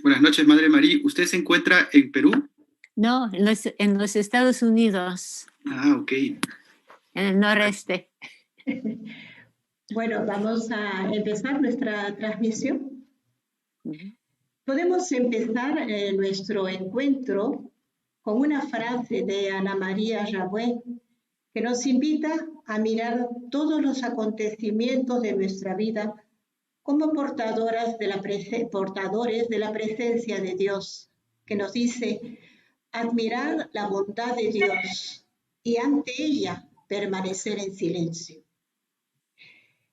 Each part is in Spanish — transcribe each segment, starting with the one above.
Buenas noches, Madre María. ¿Usted se encuentra en Perú? No, en los Estados Unidos, Ah, ok. en el noreste. Bueno, vamos a empezar nuestra transmisión. Podemos empezar nuestro encuentro con una frase de Ana María Jaboué que nos invita a mirar todos los acontecimientos de nuestra vida como portadores de la presencia de Dios, que nos dice: admirar la bondad de Dios y ante ella permanecer en silencio.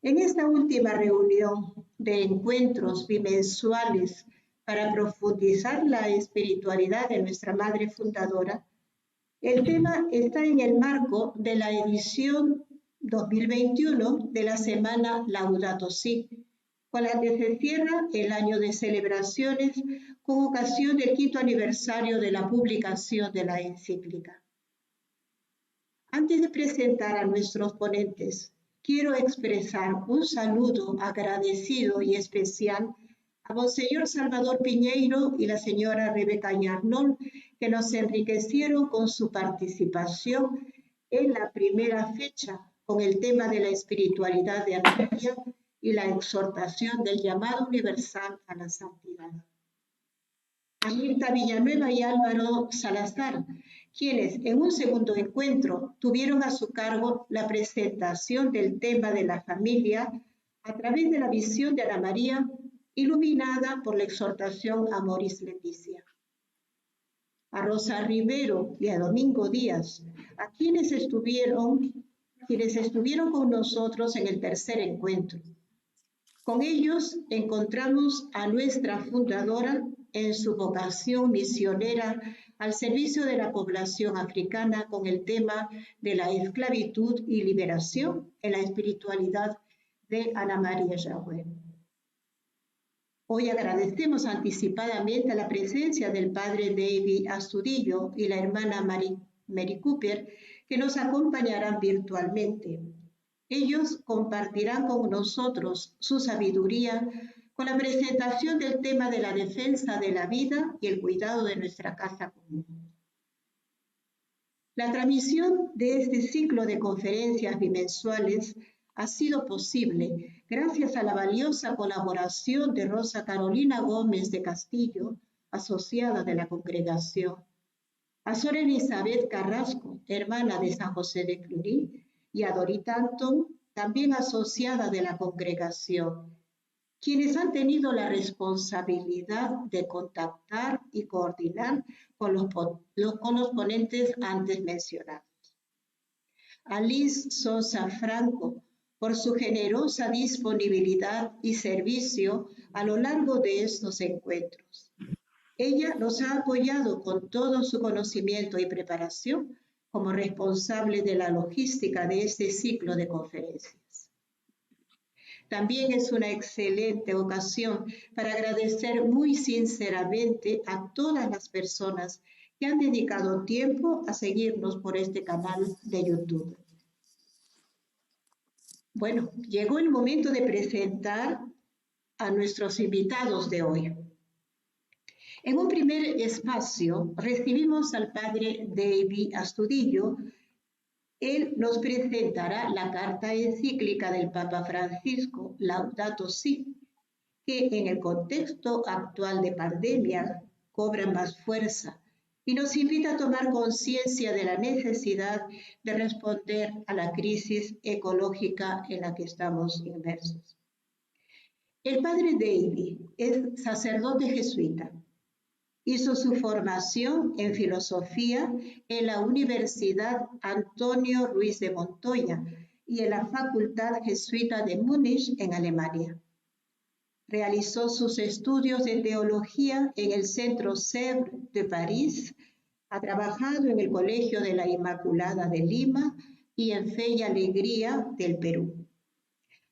En esta última reunión de encuentros bimensuales para profundizar la espiritualidad de nuestra Madre Fundadora, el tema está en el marco de la edición 2021 de la Semana Laudato Si, con la que se cierra el año de celebraciones con ocasión del 5º aniversario de la publicación de la encíclica. Antes de presentar a nuestros ponentes, quiero expresar un saludo agradecido y especial a Monseñor Salvador Piñeiro y la señora Rebeca Yarnol, que nos enriquecieron con su participación en la primera fecha con el tema de la espiritualidad de Argelia y la exhortación del llamado universal a la santidad. A Mirta Villanueva y Álvaro Salazar, quienes en un segundo encuentro tuvieron a su cargo la presentación del tema de la familia a través de la visión de Ana María, iluminada por la exhortación Amoris Laetitia. A Rosa Rivero y a Domingo Díaz, a quienes estuvieron con nosotros en el tercer encuentro. Con ellos encontramos a nuestra fundadora en su vocación misionera al servicio de la población africana con el tema de la esclavitud y liberación en la espiritualidad de Ana María Jaboué. Hoy agradecemos anticipadamente la presencia del padre David Astudillo y la hermana Mary Cooper, que nos acompañarán virtualmente. Ellos compartirán con nosotros su sabiduría con la presentación del tema de la defensa de la vida y el cuidado de nuestra casa común. La transmisión de este ciclo de conferencias bimensuales ha sido posible gracias a la valiosa colaboración de Rosa Carolina Gómez de Castillo, asociada de la congregación, a Sor Elizabeth Carrasco, hermana de San José de Cluny, y a Dorita Antón, también asociada de la congregación, quienes han tenido la responsabilidad de contactar y coordinar con los ponentes antes mencionados. A Liz Sosa Franco, por su generosa disponibilidad y servicio a lo largo de estos encuentros. Ella nos ha apoyado con todo su conocimiento y preparación como responsable de la logística de este ciclo de conferencias. También es una excelente ocasión para agradecer muy sinceramente a todas las personas que han dedicado tiempo a seguirnos por este canal de YouTube. Bueno, llegó el momento de presentar a nuestros invitados de hoy. En un primer espacio recibimos al padre David Astudillo. Él nos presentará la carta encíclica del Papa Francisco, Laudato Si, que en el contexto actual de pandemia cobra más fuerza y nos invita a tomar conciencia de la necesidad de responder a la crisis ecológica en la que estamos inmersos. El padre David es sacerdote jesuita. Hizo su formación en filosofía en la Universidad Antonio Ruiz de Montoya y en la Facultad Jesuita de Múnich, en Alemania. Realizó sus estudios de teología en el Centro Sèvres de París, ha trabajado en el Colegio de la Inmaculada de Lima y en Fe y Alegría del Perú.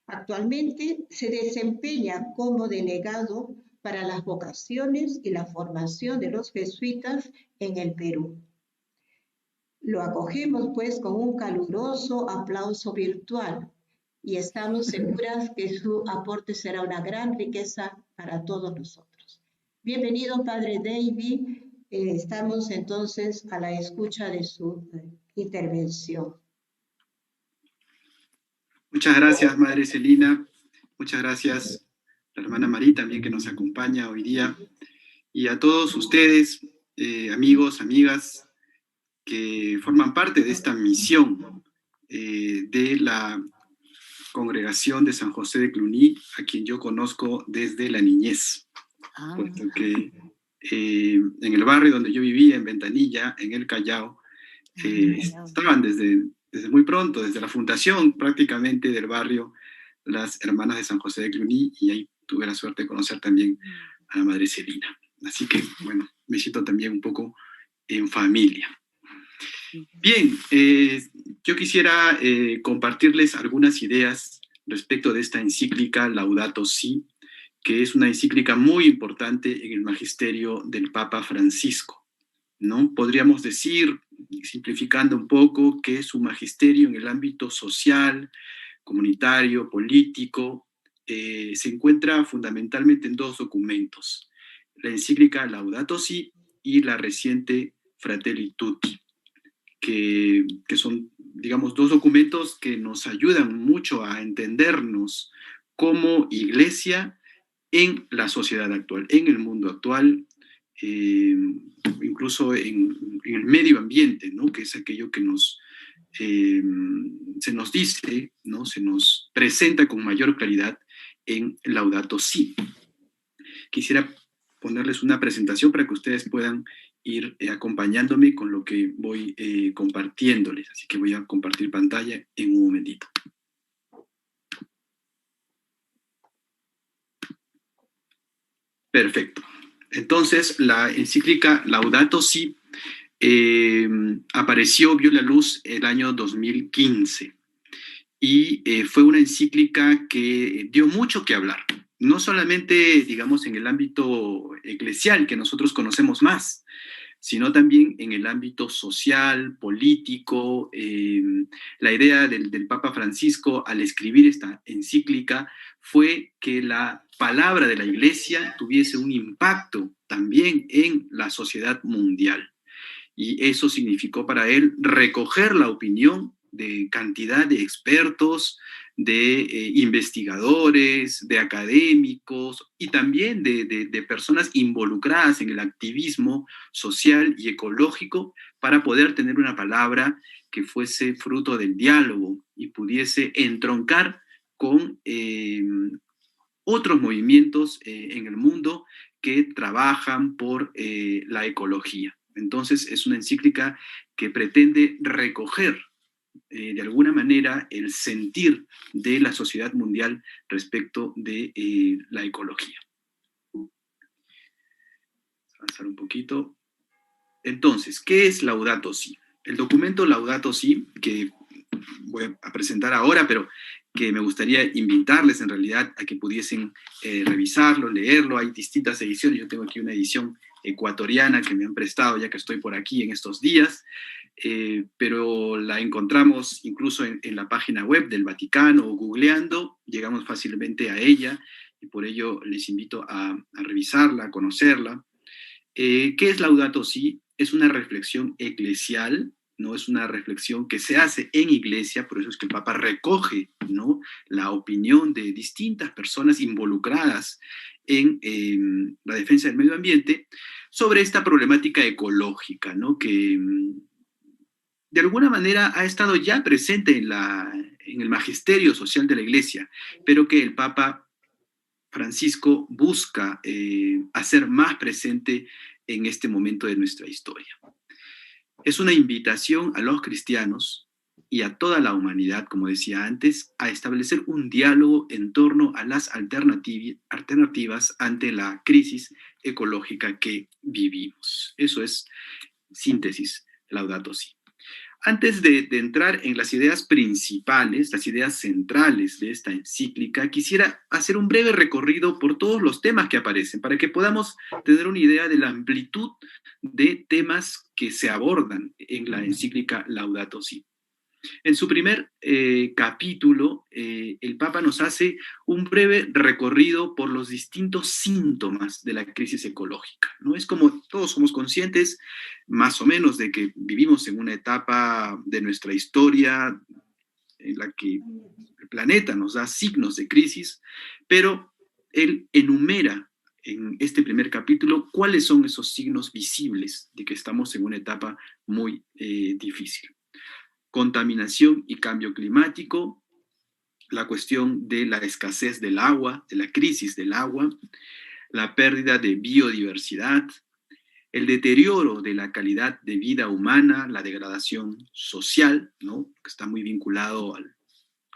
Actualmente se desempeña como delegado para las vocaciones y la formación de los jesuitas en el Perú. Lo acogemos pues con un caluroso aplauso virtual y estamos seguras que su aporte será una gran riqueza para todos nosotros. Bienvenido, Padre David. Estamos entonces a la escucha de su intervención. Muchas gracias, Madre Celina. Muchas gracias, la hermana Marí, también que nos acompaña hoy día. Y a todos ustedes, amigos, amigas, que forman parte de esta misión de la Congregación de San José de Cluny, a quien yo conozco desde la niñez. Puesto que en el barrio donde yo vivía, en Ventanilla, en el Callao, estaban desde muy pronto, desde la fundación prácticamente del barrio, las hermanas de San José de Cluny, y ahí tuve la suerte de conocer también a la Madre Celina. Así que, bueno, me siento también un poco en familia. Bien, yo quisiera compartirles algunas ideas respecto de esta encíclica Laudato Si, que es una encíclica muy importante en el magisterio del Papa Francisco, ¿no? Podríamos decir, simplificando un poco, que su magisterio en el ámbito social, comunitario, político, se encuentra fundamentalmente en dos documentos: la encíclica Laudato Si y la reciente Fratelli Tutti, que son, digamos, dos documentos que nos ayudan mucho a entendernos como iglesia en la sociedad actual, en el mundo actual, incluso en el medio ambiente, ¿no? Que es aquello que se nos dice, ¿no? Se nos presenta con mayor claridad en Laudato Si. Quisiera ponerles una presentación para que ustedes puedan ir acompañándome con lo que voy compartiéndoles. Así que voy a compartir pantalla en un momentito. Perfecto. Entonces, la encíclica Laudato Si vio la luz el año 2015 y fue una encíclica que dio mucho que hablar, no solamente, digamos, en el ámbito eclesial, que nosotros conocemos más, sino también en el ámbito social, político. La idea del Papa Francisco al escribir esta encíclica fue que la palabra de la Iglesia tuviese un impacto también en la sociedad mundial. Y eso significó para él recoger la opinión de cantidad de expertos, de investigadores, de académicos y también de personas involucradas en el activismo social y ecológico, para poder tener una palabra que fuese fruto del diálogo y pudiese entroncar con otros movimientos en el mundo que trabajan por la ecología. Entonces, es una encíclica que pretende recoger de alguna manera el sentir de la sociedad mundial respecto de la ecología. Vamos a avanzar un poquito. Entonces, ¿qué es Laudato Si? El documento Laudato Si, que voy a presentar ahora, pero que me gustaría invitarles en realidad a que pudiesen revisarlo, leerlo. Hay distintas ediciones. Yo tengo aquí una edición ecuatoriana que me han prestado ya que estoy por aquí en estos días, pero la encontramos incluso en la página web del Vaticano, o googleando, llegamos fácilmente a ella, y por ello les invito a revisarla, a conocerla. ¿Qué es Laudato Si? Es una reflexión eclesial, ¿no? Es una reflexión que se hace en iglesia, por eso es que el Papa recoge, ¿no?, la opinión de distintas personas involucradas en la defensa del medio ambiente sobre esta problemática ecológica, ¿no?, que de alguna manera ha estado ya presente en el magisterio social de la iglesia, pero que el Papa Francisco busca hacer más presente en este momento de nuestra historia. Es una invitación a los cristianos y a toda la humanidad, como decía antes, a establecer un diálogo en torno a las alternativas ante la crisis ecológica que vivimos. Eso es, síntesis, Laudato Si. Antes de entrar en las ideas principales, las ideas centrales de esta encíclica, quisiera hacer un breve recorrido por todos los temas que aparecen, para que podamos tener una idea de la amplitud de temas que se abordan en la encíclica Laudato Si. En su primer capítulo, el Papa nos hace un breve recorrido por los distintos síntomas de la crisis ecológica, ¿no? Es como todos somos conscientes, más o menos, de que vivimos en una etapa de nuestra historia en la que el planeta nos da signos de crisis, pero él enumera en este primer capítulo cuáles son esos signos visibles de que estamos en una etapa muy difícil. Contaminación y cambio climático, la cuestión de la escasez del agua, de la crisis del agua, la pérdida de biodiversidad, el deterioro de la calidad de vida humana, la degradación social, ¿no? Que está muy vinculado al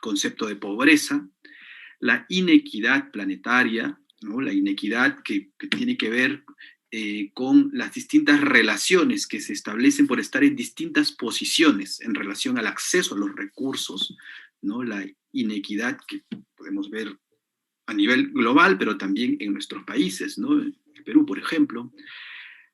concepto de pobreza, la inequidad planetaria, ¿no? La inequidad que tiene que ver con las distintas relaciones que se establecen por estar en distintas posiciones en relación al acceso a los recursos, ¿no? La inequidad que podemos ver a nivel global, pero también en nuestros países, ¿no? En Perú, por ejemplo.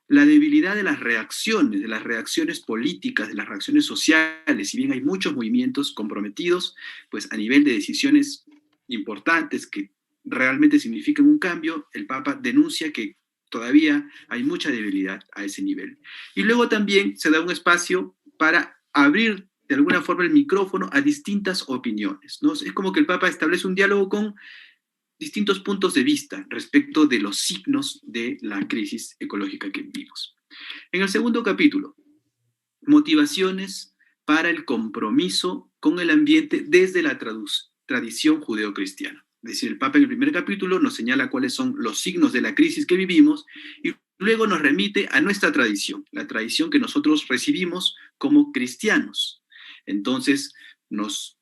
La debilidad de las reacciones políticas, de las reacciones sociales, si bien hay muchos movimientos comprometidos, pues a nivel de decisiones importantes que realmente significan un cambio, el Papa denuncia que todavía hay mucha debilidad a ese nivel. Y luego también se da un espacio para abrir de alguna forma el micrófono a distintas opiniones, ¿no? Es como que el Papa establece un diálogo con distintos puntos de vista respecto de los signos de la crisis ecológica que vivimos. En el segundo capítulo, motivaciones para el compromiso con el ambiente desde la tradición judeocristiana. Es decir, el Papa en el primer capítulo nos señala cuáles son los signos de la crisis que vivimos y luego nos remite a nuestra tradición, la tradición que nosotros recibimos como cristianos. Entonces, nos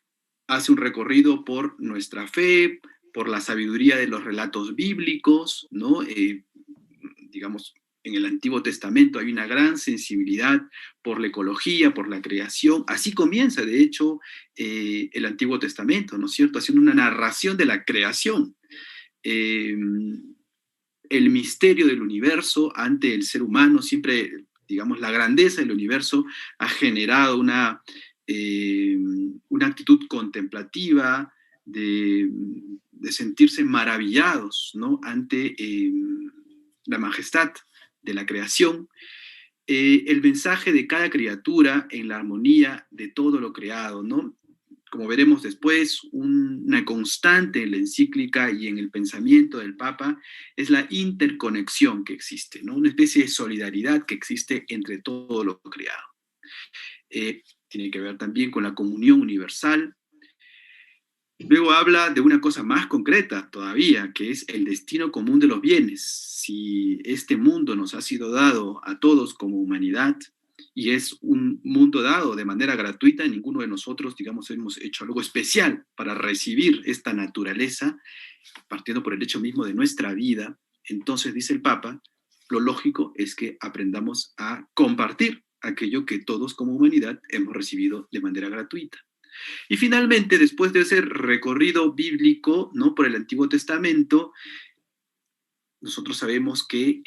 hace un recorrido por nuestra fe, por la sabiduría de los relatos bíblicos, ¿no? Digamos, en el Antiguo Testamento hay una gran sensibilidad por la ecología, por la creación. Así comienza, de hecho, el Antiguo Testamento, ¿no es cierto? Haciendo una narración de la creación. El misterio del universo ante el ser humano, siempre, digamos, la grandeza del universo ha generado una actitud contemplativa, de sentirse maravillados, ¿no? Ante la majestad de la creación, el mensaje de cada criatura en la armonía de todo lo creado, ¿no? Como veremos después, una constante en la encíclica y en el pensamiento del Papa es la interconexión que existe, ¿no? Una especie de solidaridad que existe entre todo lo creado. Tiene que ver también con la comunión universal. Luego habla de una cosa más concreta todavía, que es el destino común de los bienes. Si este mundo nos ha sido dado a todos como humanidad y es un mundo dado de manera gratuita, ninguno de nosotros, digamos, hemos hecho algo especial para recibir esta naturaleza, partiendo por el hecho mismo de nuestra vida, entonces, dice el Papa, lo lógico es que aprendamos a compartir aquello que todos como humanidad hemos recibido de manera gratuita. Y finalmente, después de ese recorrido bíblico, ¿no? Por el Antiguo Testamento, nosotros sabemos que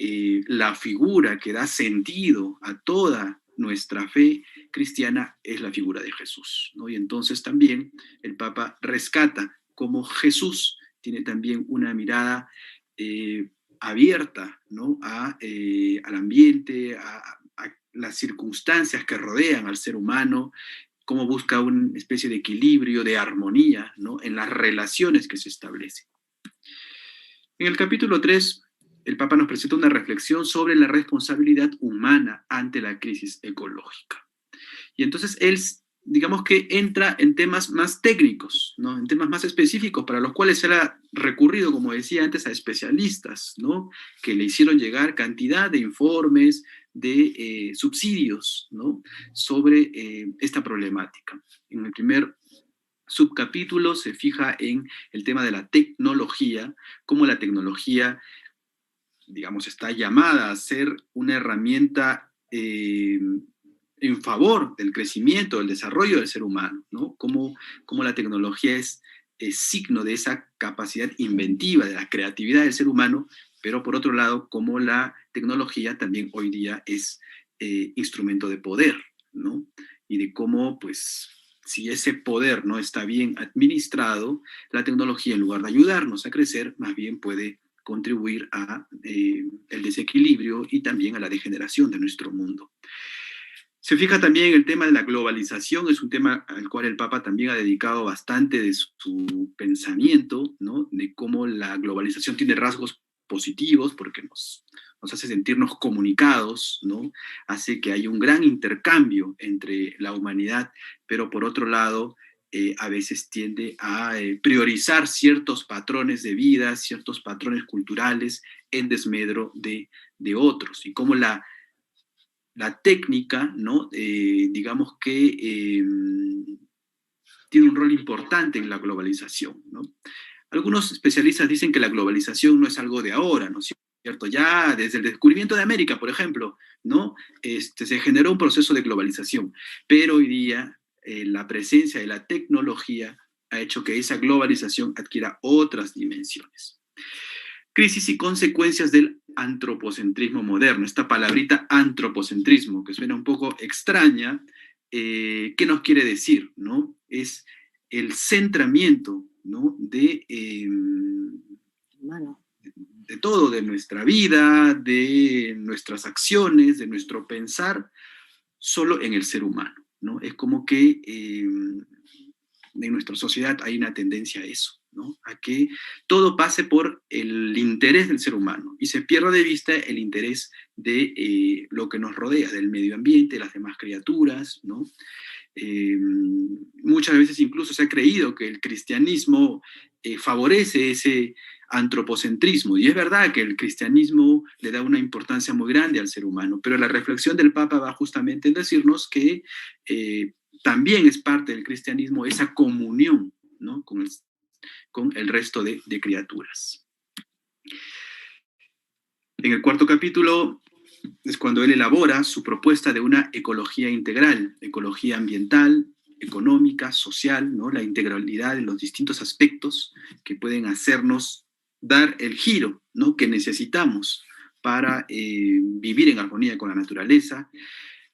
la figura que da sentido a toda nuestra fe cristiana es la figura de Jesús, ¿no? Y entonces también el Papa rescata cómo Jesús tiene también una mirada abierta, ¿no? Al ambiente, a las circunstancias que rodean al ser humano, cómo busca una especie de equilibrio, de armonía, ¿no? En las relaciones que se establecen. En el capítulo 3, el Papa nos presenta una reflexión sobre la responsabilidad humana ante la crisis ecológica. Y entonces él, digamos que entra en temas más técnicos, ¿no? En temas más específicos, para los cuales él ha recurrido, como decía antes, a especialistas, ¿no? Que le hicieron llegar cantidad de informes, de subsidios, ¿no? Sobre esta problemática. En el primer subcapítulo se fija en el tema de la tecnología, cómo la tecnología, digamos, está llamada a ser una herramienta en favor del crecimiento, del desarrollo del ser humano, ¿no? Cómo la tecnología es signo de esa capacidad inventiva, de la creatividad del ser humano, pero por otro lado, cómo la tecnología también hoy día es instrumento de poder, ¿no? Y de cómo, pues, si ese poder no está bien administrado, la tecnología, en lugar de ayudarnos a crecer, más bien puede contribuir a el desequilibrio y también a la degeneración de nuestro mundo. Se fija también el tema de la globalización, es un tema al cual el Papa también ha dedicado bastante de su pensamiento, ¿no? De cómo la globalización tiene rasgos positivos, porque nos hace sentirnos comunicados, ¿no? Hace que haya un gran intercambio entre la humanidad, pero por otro lado, a veces tiende a priorizar ciertos patrones de vida, ciertos patrones culturales en desmedro de otros, y cómo la técnica, ¿no? Digamos que tiene un rol importante en la globalización, ¿no? Algunos especialistas dicen que la globalización no es algo de ahora, ¿no es cierto? Ya desde el descubrimiento de América, por ejemplo, ¿no? Se generó un proceso de globalización, pero hoy día la presencia de la tecnología ha hecho que esa globalización adquiera otras dimensiones. Crisis y consecuencias del antropocentrismo moderno. Esta palabrita antropocentrismo, que suena un poco extraña, ¿qué nos quiere decir? ¿No? Es el centramiento, ¿no? De todo, de nuestra vida, de nuestras acciones, de nuestro pensar, solo en el ser humano, ¿no? Es como que en nuestra sociedad hay una tendencia a eso, ¿no? A que todo pase por el interés del ser humano y se pierda de vista el interés de lo que nos rodea, del medio ambiente, las demás criaturas, ¿no? Muchas veces incluso se ha creído que el cristianismo favorece ese antropocentrismo, y es verdad que el cristianismo le da una importancia muy grande al ser humano, pero la reflexión del Papa va justamente en decirnos que también es parte del cristianismo esa comunión, ¿no? con el resto de criaturas. En el cuarto capítulo es cuando él elabora su propuesta de una ecología integral, ecología ambiental, económica, social, ¿no? La integralidad de los distintos aspectos que pueden hacernos dar el giro, ¿no? Que necesitamos para vivir en armonía con la naturaleza.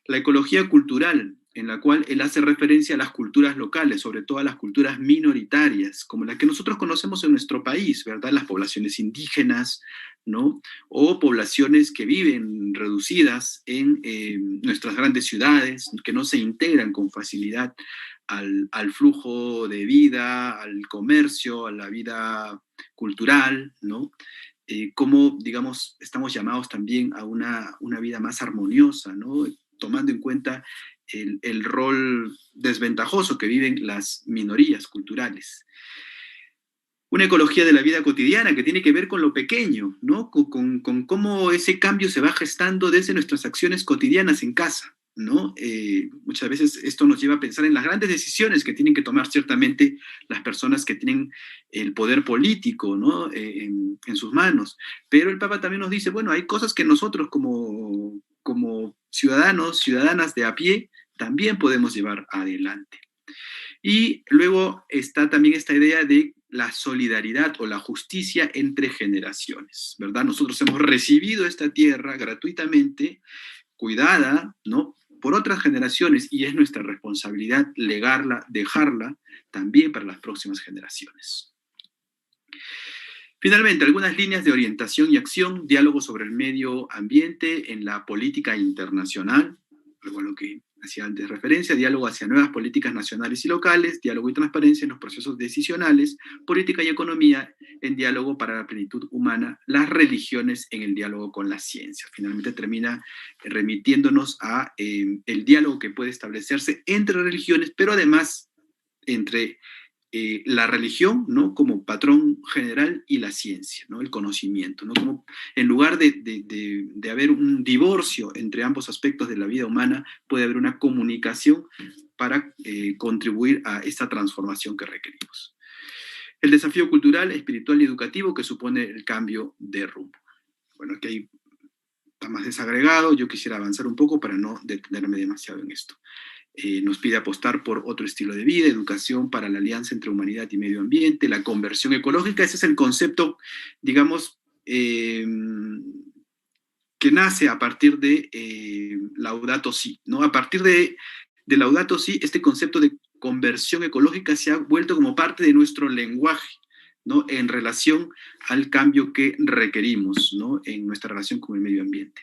La ecología cultural, en la cual él hace referencia a las culturas locales, sobre todo a las culturas minoritarias, como la que nosotros conocemos en nuestro país, ¿verdad? Las poblaciones indígenas, ¿no? O poblaciones que viven reducidas en nuestras grandes ciudades, que no se integran con facilidad al flujo de vida, al comercio, a la vida cultural, ¿no? Cómo, digamos, estamos llamados también a una vida más armoniosa, ¿no? Tomando en cuenta el rol desventajoso que viven las minorías culturales. Una ecología de la vida cotidiana que tiene que ver con lo pequeño, ¿no? Con cómo ese cambio se va gestando desde nuestras acciones cotidianas en casa, ¿no? Muchas veces esto nos lleva a pensar en las grandes decisiones que tienen que tomar ciertamente las personas que tienen el poder político, ¿no? En sus manos. Pero el Papa también nos dice, bueno, hay cosas que nosotros como ciudadanos, ciudadanas de a pie, también podemos llevar adelante. Y luego está también esta idea de la solidaridad o la justicia entre generaciones, ¿verdad? Nosotros hemos recibido esta tierra gratuitamente, cuidada, ¿no? Por otras generaciones, y es nuestra responsabilidad legarla, dejarla también para las próximas generaciones. Finalmente, algunas líneas de orientación y acción, diálogo sobre el medio ambiente en la política internacional, algo a lo que hacía antes referencia, diálogo hacia nuevas políticas nacionales y locales, diálogo y transparencia en los procesos decisionales, política y economía en diálogo para la plenitud humana, las religiones en el diálogo con la ciencia. Finalmente termina remitiéndonos a el diálogo que puede establecerse entre religiones, pero además entre la religión, ¿no? Como patrón general y la ciencia, ¿no? El conocimiento, ¿no? Como en lugar de haber un divorcio entre ambos aspectos de la vida humana, puede haber una comunicación para contribuir a esta transformación que requerimos. El desafío cultural, espiritual y educativo que supone el cambio de rumbo. Bueno, aquí hay, está más desagregado, yo quisiera avanzar un poco para no detenerme demasiado en esto. Nos pide apostar por otro estilo de vida, educación para la alianza entre humanidad y medio ambiente, la conversión ecológica. Ese es el concepto, digamos, que nace a partir de Laudato Si, ¿no? A partir de Laudato Si, este concepto de conversión ecológica se ha vuelto como parte de nuestro lenguaje, ¿no? En relación al cambio que requerimos, ¿no? En nuestra relación con el medio ambiente.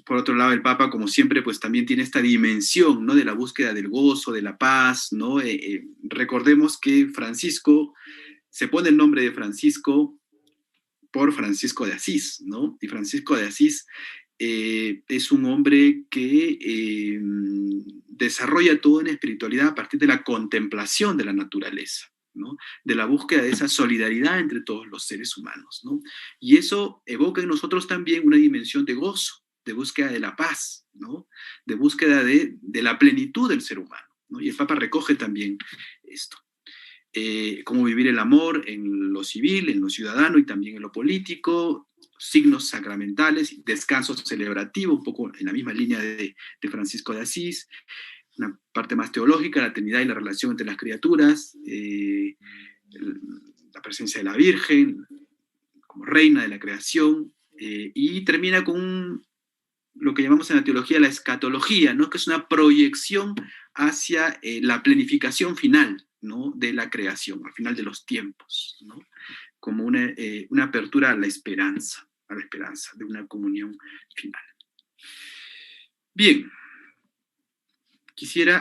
Por otro lado, el Papa, como siempre, pues también tiene esta dimensión, ¿no? De la búsqueda del gozo, de la paz, ¿no? Recordemos que Francisco, se pone el nombre de Francisco por Francisco de Asís, ¿no? Y Francisco de Asís es un hombre que desarrolla toda una espiritualidad a partir de la contemplación de la naturaleza, ¿no? De la búsqueda de esa solidaridad entre todos los seres humanos, ¿no? Y eso evoca en nosotros también una dimensión de gozo, de búsqueda de la paz, ¿no? De búsqueda de la plenitud del ser humano, ¿no? Y el Papa recoge también esto. Cómo vivir el amor en lo civil, en lo ciudadano y también en lo político, signos sacramentales, descanso celebrativo, un poco en la misma línea de Francisco de Asís, una parte más teológica, la Trinidad y la relación entre las criaturas, la presencia de la Virgen como reina de la creación, y termina con lo que llamamos en la teología la escatología, ¿no? Que es una proyección hacia la planificación final, ¿no? De la creación, al final de los tiempos, ¿no? Como una apertura a la esperanza de una comunión final. Bien, quisiera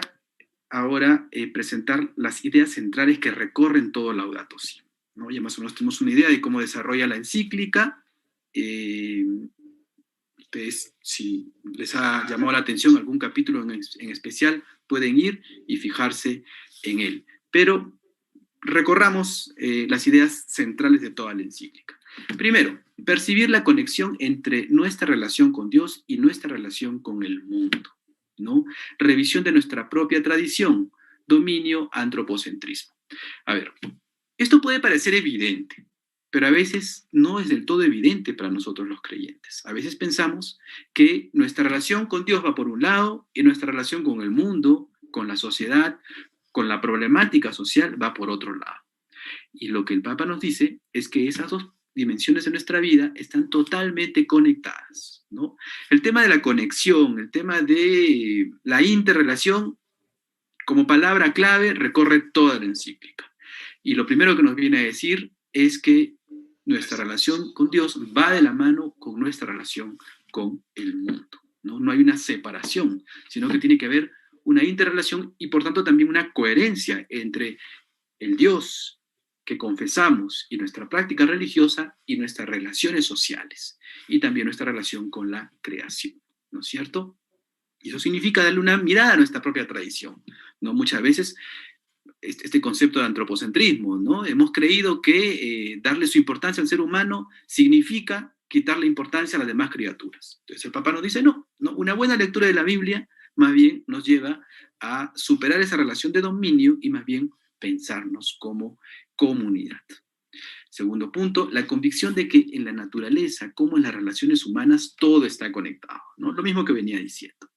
ahora presentar las ideas centrales que recorren todo Laudato Si, ¿no? Ya más o menos tenemos una idea de cómo desarrolla la encíclica. Ustedes, si les ha llamado la atención algún capítulo en especial, pueden ir y fijarse en él. Pero recorramos las ideas centrales de toda la encíclica. Primero, percibir la conexión entre nuestra relación con Dios y nuestra relación con el mundo, ¿no? Revisión de nuestra propia tradición, dominio, antropocentrismo. A ver, esto puede parecer evidente, pero a veces no es del todo evidente para nosotros los creyentes. A veces pensamos que nuestra relación con Dios va por un lado y nuestra relación con el mundo, con la sociedad, con la problemática social va por otro lado. Y lo que el Papa nos dice es que esas dos dimensiones de nuestra vida están totalmente conectadas, ¿no? El tema de la conexión, el tema de la interrelación, como palabra clave, recorre toda la encíclica. Y lo primero que nos viene a decir es que nuestra relación con Dios va de la mano con nuestra relación con el mundo, ¿no? No hay una separación, sino que tiene que haber una interrelación y por tanto también una coherencia entre el Dios que confesamos y nuestra práctica religiosa y nuestras relaciones sociales y también nuestra relación con la creación, ¿no es cierto? Y eso significa darle una mirada a nuestra propia tradición, ¿no? Muchas veces este concepto de antropocentrismo, ¿no? Hemos creído que darle su importancia al ser humano significa quitarle importancia a las demás criaturas. Entonces el Papa nos dice, no, una buena lectura de la Biblia más bien nos lleva a superar esa relación de dominio y más bien pensarnos como comunidad. Segundo punto, la convicción de que en la naturaleza, como en las relaciones humanas, todo está conectado, ¿no? Lo mismo que venía diciendo.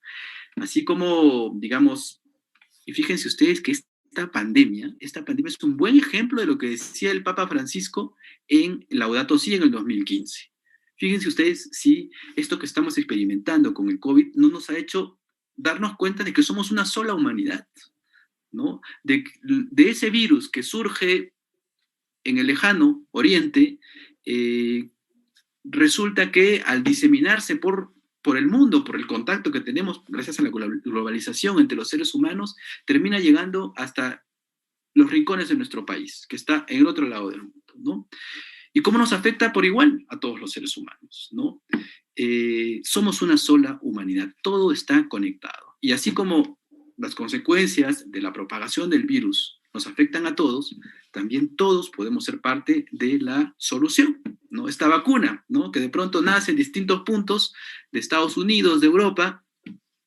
Así como, digamos, y fíjense ustedes que esta pandemia es un buen ejemplo de lo que decía el Papa Francisco en Laudato Si en el 2015. Fíjense ustedes si esto que estamos experimentando con el COVID no nos ha hecho darnos cuenta de que somos una sola humanidad, ¿no? De ese virus que surge en el lejano oriente, resulta que al diseminarse por el mundo, por el contacto que tenemos gracias a la globalización entre los seres humanos, termina llegando hasta los rincones de nuestro país, que está en el otro lado del mundo, ¿no? ¿Y cómo nos afecta por igual a todos los seres humanos, ¿no? Somos una sola humanidad, todo está conectado. Y así como las consecuencias de la propagación del virus nos afectan a todos, también todos podemos ser parte de la solución, ¿no? Esta vacuna, ¿no? Que de pronto nace en distintos puntos de Estados Unidos, de Europa,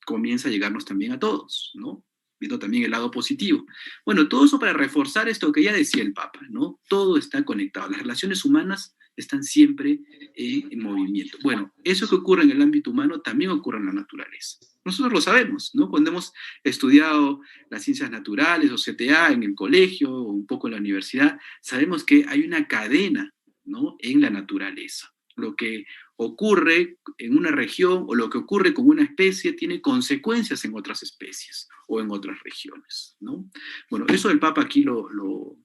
comienza a llegarnos también a todos, ¿no? Viendo también el lado positivo. Bueno, todo eso para reforzar esto que ya decía el Papa, ¿no? Todo está conectado. Las relaciones humanas están siempre en movimiento. Bueno, eso que ocurre en el ámbito humano también ocurre en la naturaleza. Nosotros lo sabemos, ¿no? Cuando hemos estudiado las ciencias naturales o CTA en el colegio o un poco en la universidad, sabemos que hay una cadena, ¿no? En la naturaleza. Lo que ocurre en una región o lo que ocurre con una especie tiene consecuencias en otras especies o en otras regiones, ¿no? Bueno, eso el Papa aquí lo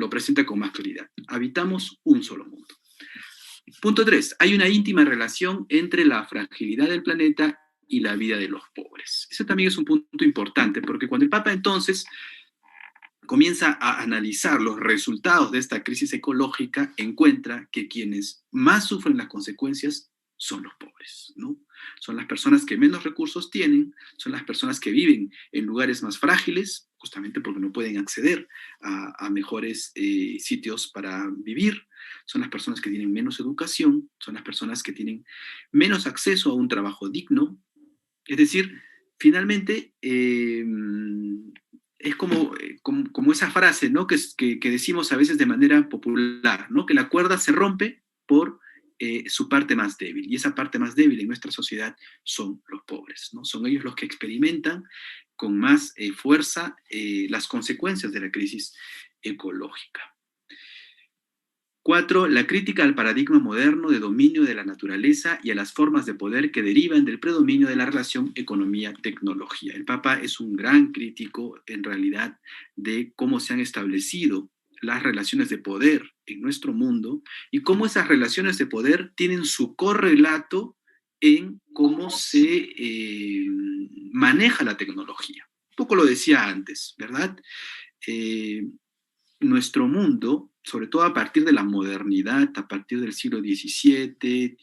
presenta con más claridad. Habitamos un solo mundo. Punto 3. Hay una íntima relación entre la fragilidad del planeta y la vida de los pobres. Ese también es un punto importante, porque cuando el Papa entonces comienza a analizar los resultados de esta crisis ecológica, encuentra que quienes más sufren las consecuencias son los pobres, ¿no? Son las personas que menos recursos tienen, son las personas que viven en lugares más frágiles, justamente porque no pueden acceder a mejores sitios para vivir, son las personas que tienen menos educación, son las personas que tienen menos acceso a un trabajo digno. Es decir, finalmente, es como esa frase, ¿no? que decimos a veces de manera popular, ¿no? Que la cuerda se rompe por su parte más débil, y esa parte más débil en nuestra sociedad son los pobres, ¿no? Son ellos los que experimentan con más fuerza las consecuencias de la crisis ecológica. 4. La crítica al paradigma moderno de dominio de la naturaleza y a las formas de poder que derivan del predominio de la relación economía-tecnología. El Papa es un gran crítico, en realidad, de cómo se han establecido las relaciones de poder en nuestro mundo y cómo esas relaciones de poder tienen su correlato en cómo se maneja la tecnología. Un poco lo decía antes, ¿verdad? Nuestro mundo, sobre todo a partir de la modernidad, a partir del siglo XVII,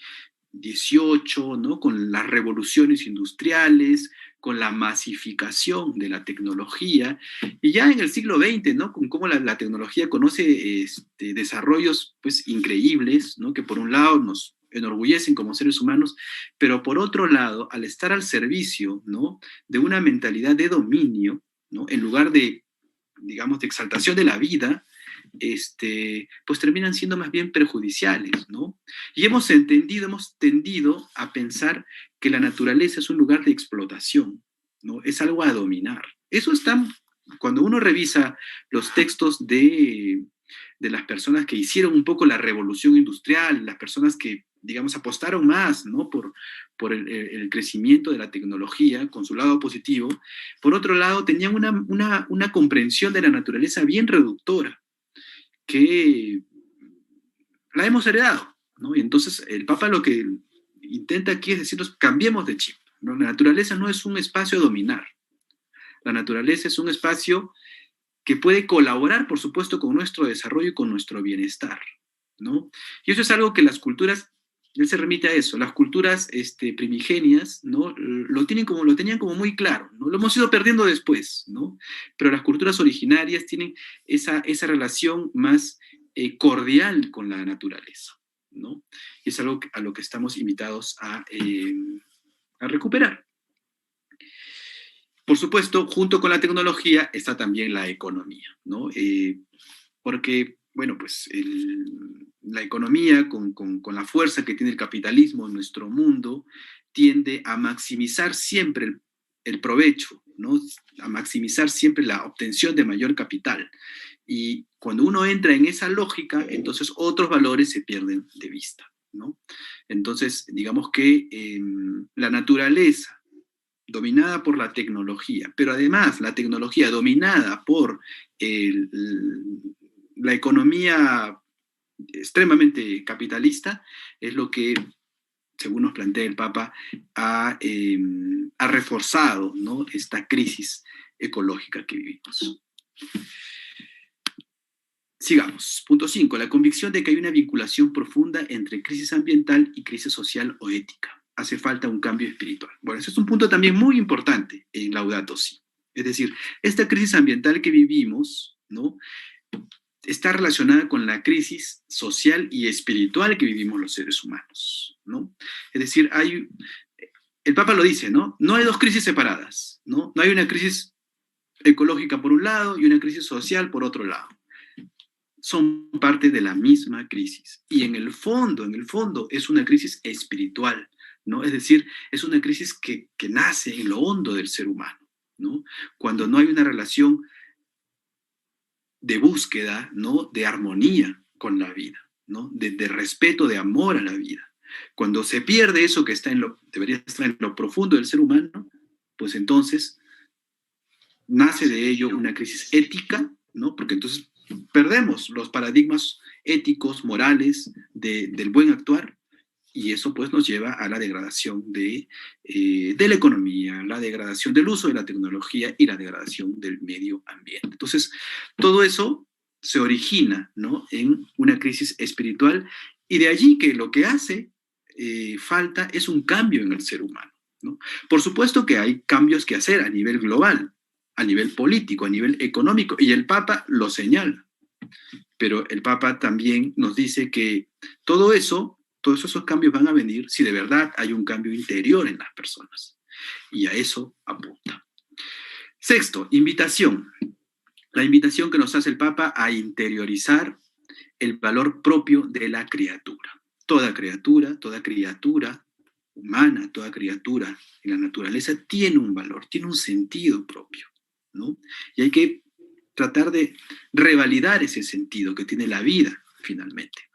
XVIII, ¿no? Con las revoluciones industriales, con la masificación de la tecnología, y ya en el siglo XX, ¿no? Con cómo la tecnología conoce desarrollos pues, increíbles, ¿no? Que por un lado nos enorgullecen como seres humanos, pero por otro lado, al estar al servicio, ¿no? De una mentalidad de dominio, ¿no? En lugar de, digamos, de exaltación de la vida, pues terminan siendo más bien perjudiciales, ¿no? Y hemos tendido a pensar que la naturaleza es un lugar de explotación, ¿no? Es algo a dominar. Eso está, cuando uno revisa los textos de las personas que hicieron un poco la revolución industrial, las personas que, digamos, apostaron más, ¿no? por el crecimiento de la tecnología, con su lado positivo. Por otro lado, tenían una comprensión de la naturaleza bien reductora, que la hemos heredado, ¿no? Y entonces el Papa lo que intenta aquí es decirnos, cambiemos de chip, ¿no? La naturaleza no es un espacio a dominar. La naturaleza es un espacio que puede colaborar, por supuesto, con nuestro desarrollo y con nuestro bienestar, ¿no? Y eso es algo que las culturas, él se remite a eso, las culturas primigenias, ¿no? Lo tenían como muy claro, ¿no? Lo hemos ido perdiendo después, ¿no? Pero las culturas originarias tienen esa relación más cordial con la naturaleza, ¿no? Y es algo a lo que estamos invitados a recuperar. Por supuesto, junto con la tecnología está también la economía, ¿no? Porque, bueno, pues la economía, con la fuerza que tiene el capitalismo en nuestro mundo, tiende a maximizar siempre el provecho, ¿no? A maximizar siempre la obtención de mayor capital. Y cuando uno entra en esa lógica, entonces otros valores se pierden de vista, ¿no? Entonces, digamos que la naturaleza, dominada por la tecnología, pero además la tecnología dominada por la economía extremadamente capitalista, es lo que, según nos plantea el Papa, ha reforzado, ¿no? Esta crisis ecológica que vivimos. Sigamos. Punto 5. La convicción de que hay una vinculación profunda entre crisis ambiental y crisis social o ética. Hace falta un cambio espiritual. Bueno, ese es un punto también muy importante en Laudato Si. Es decir, esta crisis ambiental que vivimos, ¿no? Está relacionada con la crisis social y espiritual que vivimos los seres humanos, ¿no? Es decir, el Papa lo dice, ¿no? No hay dos crisis separadas, ¿no? No hay una crisis ecológica por un lado y una crisis social por otro lado. Son parte de la misma crisis. Y en el fondo, es una crisis espiritual, ¿no? Es decir, es una crisis que nace en lo hondo del ser humano, ¿no? Cuando no hay una relación de búsqueda, ¿no? De armonía con la vida, ¿no? De respeto, de amor a la vida. Cuando se pierde eso que debería estar en lo profundo del ser humano, pues entonces nace de ello una crisis ética, ¿no? Porque entonces perdemos los paradigmas éticos, morales del buen actuar, y eso pues nos lleva a la degradación de la economía, la degradación del uso de la tecnología y la degradación del medio ambiente. Entonces, todo eso se origina, ¿no?, en una crisis espiritual, y de allí que lo que hace falta es un cambio en el ser humano, ¿no? Por supuesto que hay cambios que hacer a nivel global, a nivel político, a nivel económico, y el Papa lo señala. Pero el Papa también nos dice que todo eso, todos esos cambios van a venir si de verdad hay un cambio interior en las personas. Y a eso apunta. Sexto, invitación. La invitación que nos hace el Papa a interiorizar el valor propio de la criatura. Toda criatura humana, toda criatura en la naturaleza tiene un valor, tiene un sentido propio, ¿no? Y hay que tratar de revalidar ese sentido que tiene la vida, finalmente.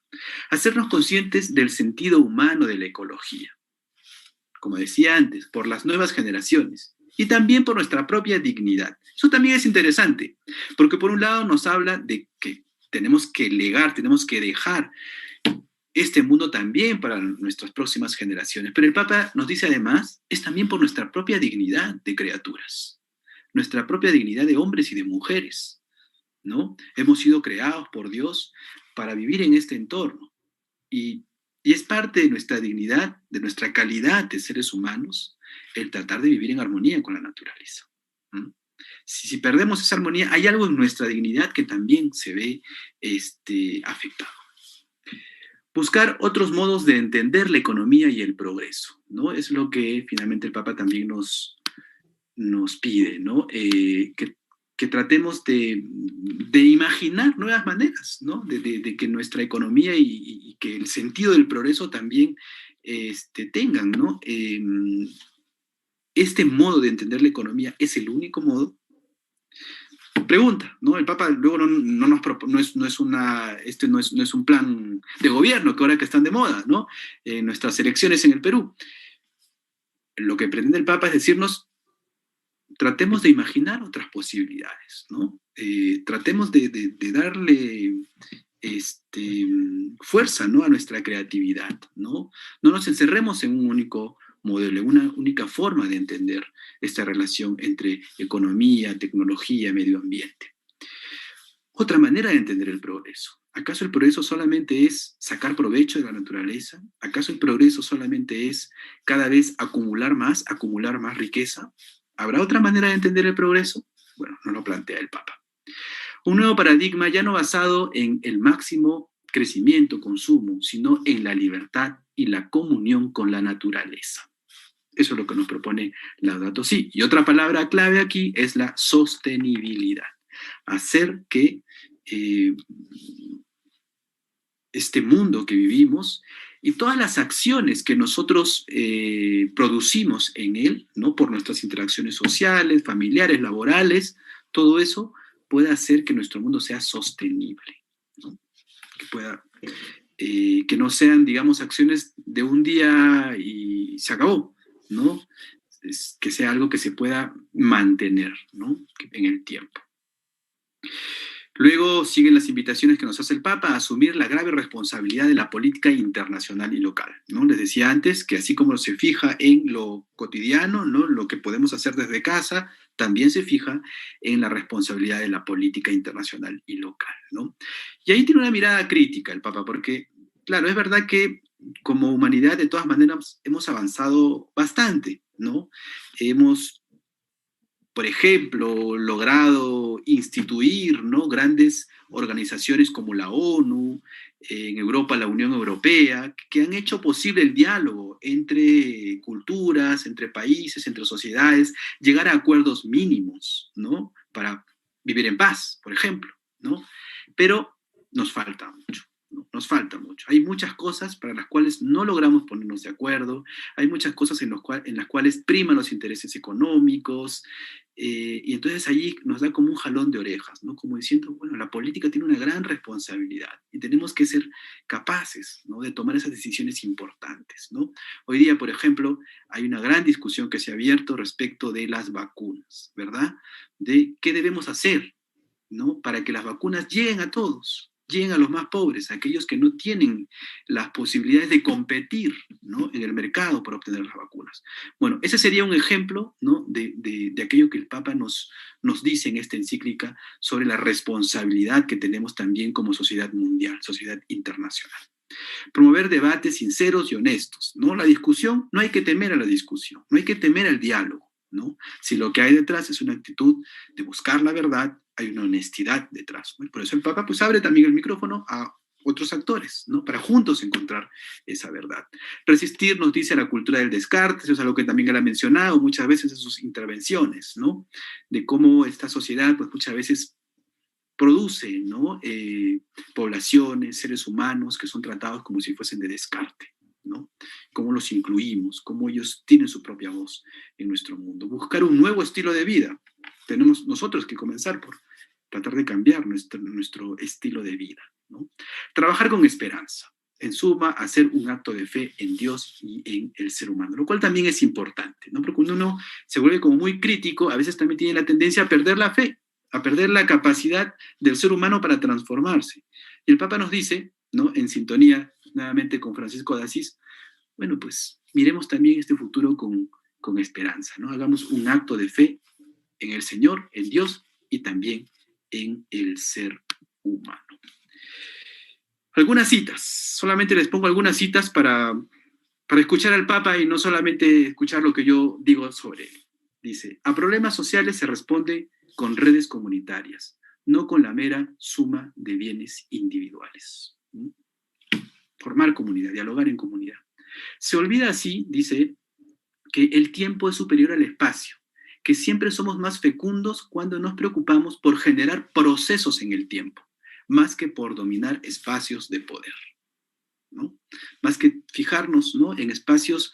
Hacernos conscientes del sentido humano de la ecología. Como decía antes, por las nuevas generaciones y también por nuestra propia dignidad. Eso también es interesante, porque por un lado nos habla de que tenemos que legar, tenemos que dejar este mundo también para nuestras próximas generaciones. Pero el Papa nos dice además, es también por nuestra propia dignidad de criaturas, nuestra propia dignidad de hombres y de mujeres, ¿no? Hemos sido creados por Dios para vivir en este entorno. Y es parte de nuestra dignidad, de nuestra calidad de seres humanos, el tratar de vivir en armonía con la naturaleza. ¿Mm? Si perdemos esa armonía, hay algo en nuestra dignidad que también se ve afectado. Buscar otros modos de entender la economía y el progreso, ¿no? Es lo que finalmente el Papa también nos pide, ¿no? Que tratemos de imaginar nuevas maneras, ¿no? De que nuestra economía y que el sentido del progreso también tengan, ¿no? Este modo de entender la economía es el único modo. Pregunta, ¿no? El Papa luego no es un plan de gobierno que ahora que están de moda, ¿no? Nuestras elecciones en el Perú. Lo que pretende el Papa es decirnos, tratemos de imaginar otras posibilidades, ¿no? Tratemos de darle fuerza, ¿no?, a nuestra creatividad, ¿no? No nos encerremos en un único modelo, en una única forma de entender esta relación entre economía, tecnología, medio ambiente. Otra manera de entender el progreso. ¿Acaso el progreso solamente es sacar provecho de la naturaleza? ¿Acaso el progreso solamente es cada vez acumular más riqueza? ¿Habrá otra manera de entender el progreso? Bueno, no lo plantea el Papa. Un nuevo paradigma ya no basado en el máximo crecimiento, consumo, sino en la libertad y la comunión con la naturaleza. Eso es lo que nos propone Laudato Si. Y otra palabra clave aquí es la sostenibilidad. Hacer que este mundo que vivimos y todas las acciones que nosotros producimos en él, ¿no?, por nuestras interacciones sociales, familiares, laborales, todo eso pueda hacer que nuestro mundo sea sostenible, ¿no? Que no sean, digamos, acciones de un día y se acabó, ¿no? Que sea algo que se pueda mantener, ¿no?, en el tiempo. Luego siguen las invitaciones que nos hace el Papa a asumir la grave responsabilidad de la política internacional y local, ¿no? Les decía antes que así como se fija en lo cotidiano, ¿no?, lo que podemos hacer desde casa, también se fija en la responsabilidad de la política internacional y local, ¿no? Y ahí tiene una mirada crítica el Papa, porque, claro, es verdad que como humanidad de todas maneras hemos avanzado bastante, ¿no? Hemos, por ejemplo, logrado instituir, ¿no?, grandes organizaciones como la ONU, en Europa la Unión Europea, que han hecho posible el diálogo entre culturas, entre países, entre sociedades, llegar a acuerdos mínimos, ¿no?, para vivir en paz, por ejemplo, ¿no? Pero nos falta mucho. Nos falta mucho. Hay muchas cosas para las cuales no logramos ponernos de acuerdo, hay muchas cosas en las cuales priman los intereses económicos, Y entonces allí nos da como un jalón de orejas, ¿no? Como diciendo, bueno, la política tiene una gran responsabilidad y tenemos que ser capaces, ¿no?, de tomar esas decisiones importantes, ¿no? Hoy día, por ejemplo, hay una gran discusión que se ha abierto respecto de las vacunas, ¿verdad? De qué debemos hacer, ¿no?, para que las vacunas lleguen a todos, lleguen a los más pobres, a aquellos que no tienen las posibilidades de competir, ¿no?, en el mercado para obtener las vacunas. Bueno, ese sería un ejemplo, ¿no?, de aquello que el Papa nos dice en esta encíclica sobre la responsabilidad que tenemos también como sociedad mundial, sociedad internacional. Promover debates sinceros y honestos, ¿no? La discusión, no hay que temer a la discusión, no hay que temer al diálogo, ¿no? Si lo que hay detrás es una actitud de buscar la verdad, hay una honestidad detrás, ¿no? Y por eso el Papa pues abre también el micrófono a otros actores, ¿no?, para juntos encontrar esa verdad. Resistir, nos dice, a la cultura del descarte, eso es algo que también él ha mencionado muchas veces en sus intervenciones, ¿no?, de cómo esta sociedad pues muchas veces produce, ¿no?, poblaciones, seres humanos que son tratados como si fuesen de descarte, ¿no? Cómo los incluimos, cómo ellos tienen su propia voz en nuestro mundo. Buscar un nuevo estilo de vida. Tenemos nosotros que comenzar por tratar de cambiar nuestro estilo de vida, ¿no? Trabajar con esperanza. En suma, hacer un acto de fe en Dios y en el ser humano, lo cual también es importante, ¿no? Porque cuando uno se vuelve como muy crítico, a veces también tiene la tendencia a perder la fe, a perder la capacidad del ser humano para transformarse. Y el Papa nos dice, ¿no?, en sintonía nuevamente con Francisco de Asís, bueno, pues miremos también este futuro con esperanza, ¿no? Hagamos un acto de fe en el Señor, en Dios y también en el ser humano. Algunas citas, solamente les pongo algunas citas para escuchar al Papa y no solamente escuchar lo que yo digo sobre él. Dice, a problemas sociales se responde con redes comunitarias, no con la mera suma de bienes individuales. ¿Mm? Formar comunidad, dialogar en comunidad. Se olvida así, dice, que el tiempo es superior al espacio, que siempre somos más fecundos cuando nos preocupamos por generar procesos en el tiempo, más que por dominar espacios de poder, ¿no? Más que fijarnos, ¿no?, en espacios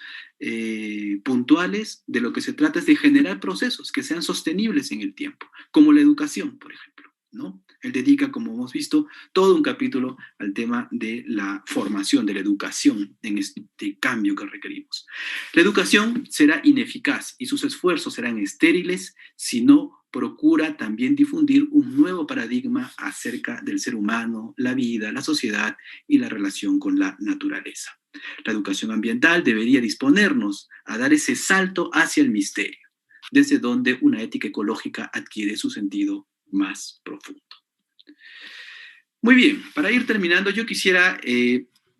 puntuales, de lo que se trata es de generar procesos que sean sostenibles en el tiempo, como la educación, por ejemplo, ¿no? Él dedica, como hemos visto, todo un capítulo al tema de la formación, de la educación en este cambio que requerimos. La educación será ineficaz y sus esfuerzos serán estériles si no procura también difundir un nuevo paradigma acerca del ser humano, la vida, la sociedad y la relación con la naturaleza. La educación ambiental debería disponernos a dar ese salto hacia el misterio, desde donde una ética ecológica adquiere su sentido más profundo. Muy bien, para ir terminando, yo quisiera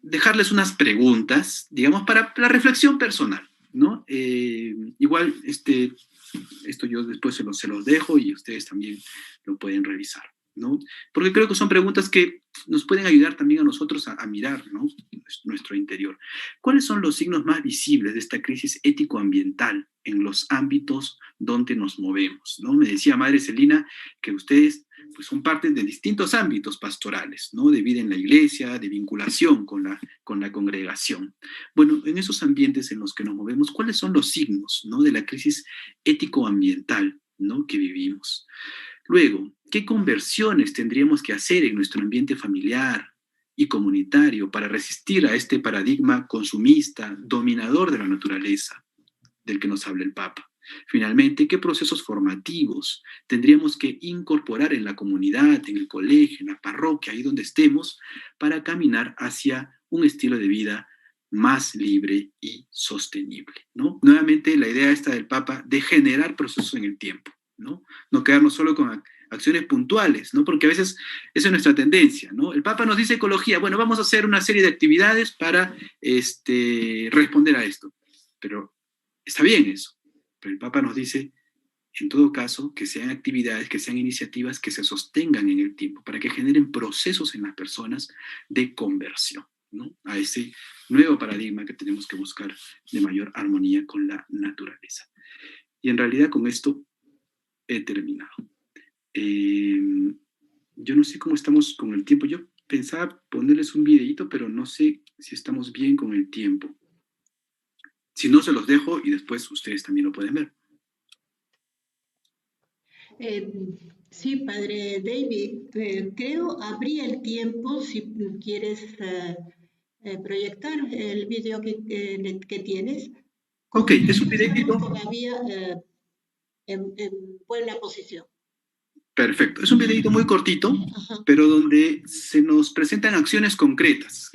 dejarles unas preguntas, digamos, para la reflexión personal, ¿no? Igual, esto yo después se los dejo y ustedes también lo pueden revisar, ¿no? Porque creo que son preguntas que nos pueden ayudar también a nosotros a mirar, ¿no?, nuestro interior. ¿Cuáles son los signos más visibles de esta crisis ético-ambiental en los ámbitos donde nos movemos, ¿no? Me decía Madre Celina que ustedes pues, son parte de distintos ámbitos pastorales, ¿no?, de vida en la iglesia, de vinculación con la congregación. Bueno, en esos ambientes en los que nos movemos, ¿cuáles son los signos, ¿no?, de la crisis ético-ambiental, ¿no?, que vivimos? Luego, ¿qué conversiones tendríamos que hacer en nuestro ambiente familiar y comunitario para resistir a este paradigma consumista, dominador de la naturaleza, del que nos habla el Papa? Finalmente, ¿qué procesos formativos tendríamos que incorporar en la comunidad, en el colegio, en la parroquia, ahí donde estemos, para caminar hacia un estilo de vida más libre y sostenible, ¿no? Nuevamente, la idea esta del Papa de generar procesos en el tiempo, ¿no? No quedarnos solo con acciones puntuales, ¿no? Porque a veces esa es nuestra tendencia, ¿no? El Papa nos dice ecología, bueno, vamos a hacer una serie de actividades para responder a esto. Pero está bien eso, pero el Papa nos dice, en todo caso, que sean actividades, que sean iniciativas que se sostengan en el tiempo, para que generen procesos en las personas de conversión, ¿no?, a ese nuevo paradigma que tenemos que buscar de mayor armonía con la naturaleza. Y en realidad con esto he terminado. Yo no sé cómo estamos con el tiempo. Yo pensaba ponerles un videíto, pero no sé si estamos bien con el tiempo. Si no, se los dejo y después ustedes también lo pueden ver. Eh, sí, padre David, creo habría el tiempo si quieres proyectar el video que tienes. Ok, es un Estamos videito. todavía en buena posición. Perfecto. Es un videito muy cortito, Ajá, pero donde se nos presentan acciones concretas.